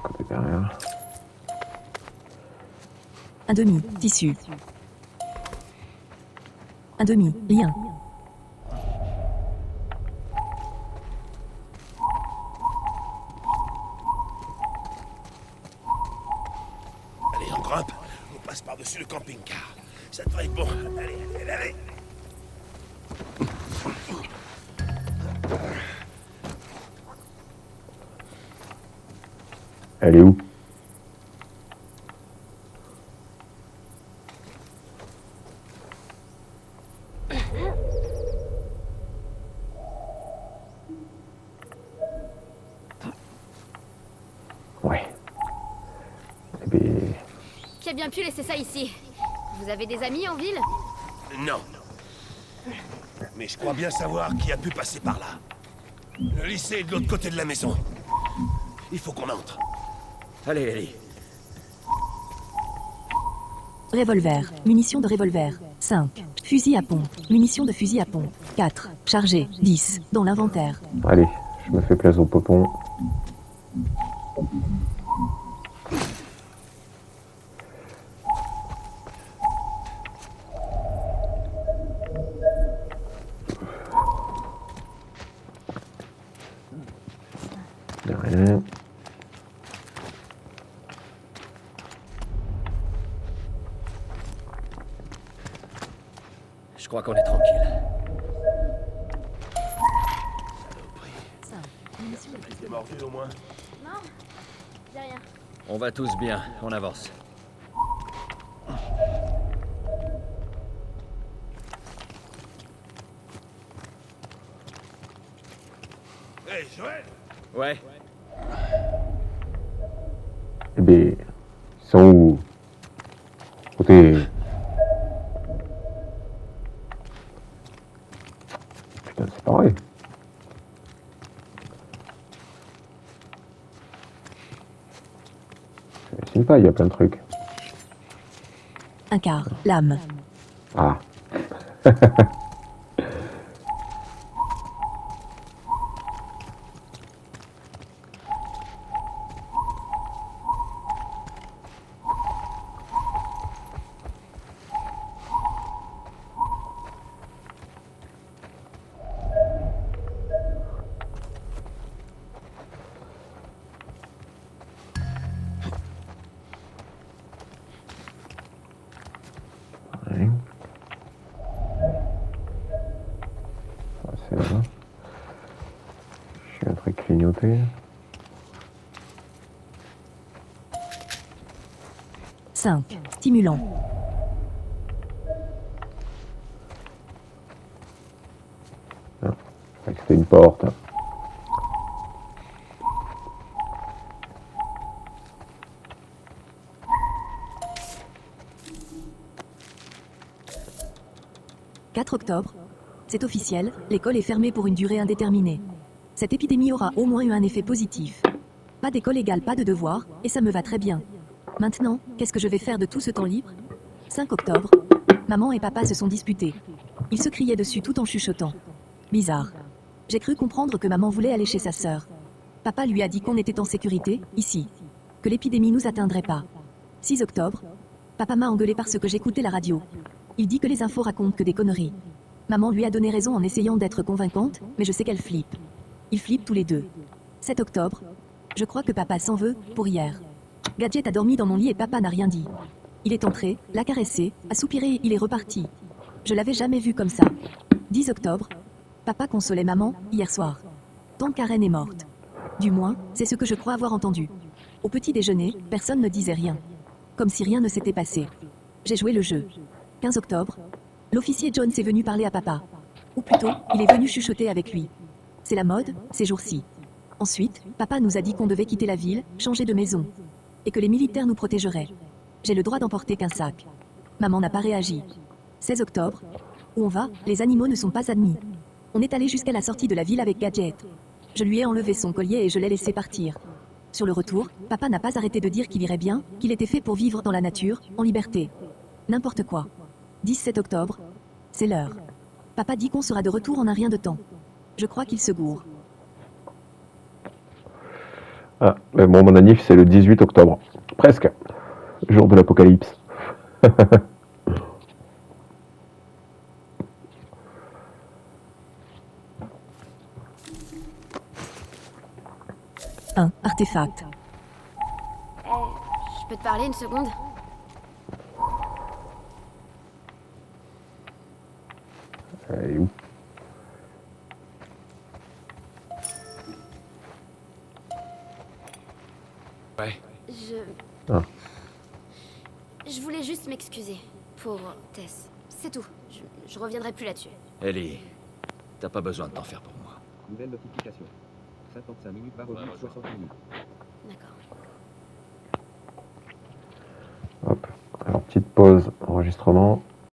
S3: Côté derrière.
S2: Un demi, tissu. Un demi, lien.
S5: Allez, on grimpe. On passe par-dessus le camping-car. Ça devrait être bon. Allez.
S3: Elle est où? Ouais. Eh ben,
S4: Qui a bien pu laisser ça ici? Vous avez des amis en ville?
S5: Non. Mais je crois bien savoir qui a pu passer par là. Le lycée est de l'autre côté de la maison. Il faut qu'on entre.
S9: Allez, Ellie.
S2: Revolver, munitions de revolver. 5. Fusil à pompe, munitions de fusil à pompe. 4. Chargé, 10. Dans l'inventaire.
S3: allez, je me fais place au popon. Y a rien.
S9: Je crois qu'on est tranquille.
S5: T'es mordu au moins.
S4: Non, j'ai rien.
S9: On va tous bien, on avance.
S5: Hé, Joël!
S9: Ouais,
S3: Eh ben, ils sont où? Côté. Putain, c'est pareil. J'imagine pas, il y a plein de trucs.
S2: Un quart, lame.
S3: Ah. Ouais. Ça, c'est là. Je suis un truc clignoté.
S2: 5. Stimulant.
S3: Ah, je croyais que c'était une porte.
S2: « 4 octobre. C'est officiel, l'école est fermée pour une durée indéterminée. Cette épidémie aura au moins eu un effet positif. Pas d'école égale pas de devoir, et ça me va très bien. Maintenant, qu'est-ce que je vais faire de tout ce temps libre? 5 octobre. Maman et papa se sont disputés. Ils se criaient dessus tout en chuchotant. Bizarre. J'ai cru comprendre que maman voulait aller chez sa sœur. Papa lui a dit qu'on était en sécurité, ici. Que l'épidémie nous atteindrait pas. 6 octobre. Papa m'a engueulé parce que j'écoutais la radio. Il dit que les infos racontent que des conneries. Maman lui a donné raison en essayant d'être convaincante, mais je sais qu'elle flippe. Ils flippent tous les deux. 7 octobre. Je crois que papa s'en veut, pour hier. Gadget a dormi dans mon lit et papa n'a rien dit. Il est entré, l'a caressé, a soupiré et il est reparti. Je l'avais jamais vu comme ça. 10 octobre. Papa consolait maman, hier soir. Tant Karen est morte. Du moins, c'est ce que je crois avoir entendu. Au petit déjeuner, personne ne disait rien. Comme si rien ne s'était passé. J'ai joué le jeu. 15 octobre. L'officier Jones est venu parler à papa. Ou plutôt, il est venu chuchoter avec lui. C'est la mode, ces jours-ci. Ensuite, papa nous a dit qu'on devait quitter la ville, changer de maison. et que les militaires nous protégeraient. J'ai le droit d'emporter qu'un sac. Maman n'a pas réagi. 16 octobre. Où on va, les animaux ne sont pas admis. On est allé jusqu'à la sortie de la ville avec Gadget. Je lui ai enlevé son collier et je l'ai laissé partir. Sur le retour, papa n'a pas arrêté de dire qu'il irait bien, qu'il était fait pour vivre dans la nature, en liberté. N'importe quoi. 17 octobre. C'est l'heure. Papa dit qu'on sera de retour en un rien de temps. Je crois qu'il se gourre.
S3: Ah, mais bon, mon anniv, c'est le 18 octobre. Presque. Jour de l'apocalypse.
S2: 1. Artefact.
S4: Je peux te parler une seconde?
S3: Et où?
S9: Ouais.
S3: Ah.
S4: Je voulais juste m'excuser pour Tess. C'est tout. Je reviendrai plus là-dessus.
S9: Ellie, t'as pas besoin de t'en faire pour moi.
S7: Nouvelle notification. 55 minutes, pas revu, 60 minutes.
S4: D'accord.
S3: Hop. Alors, petite pause enregistrement.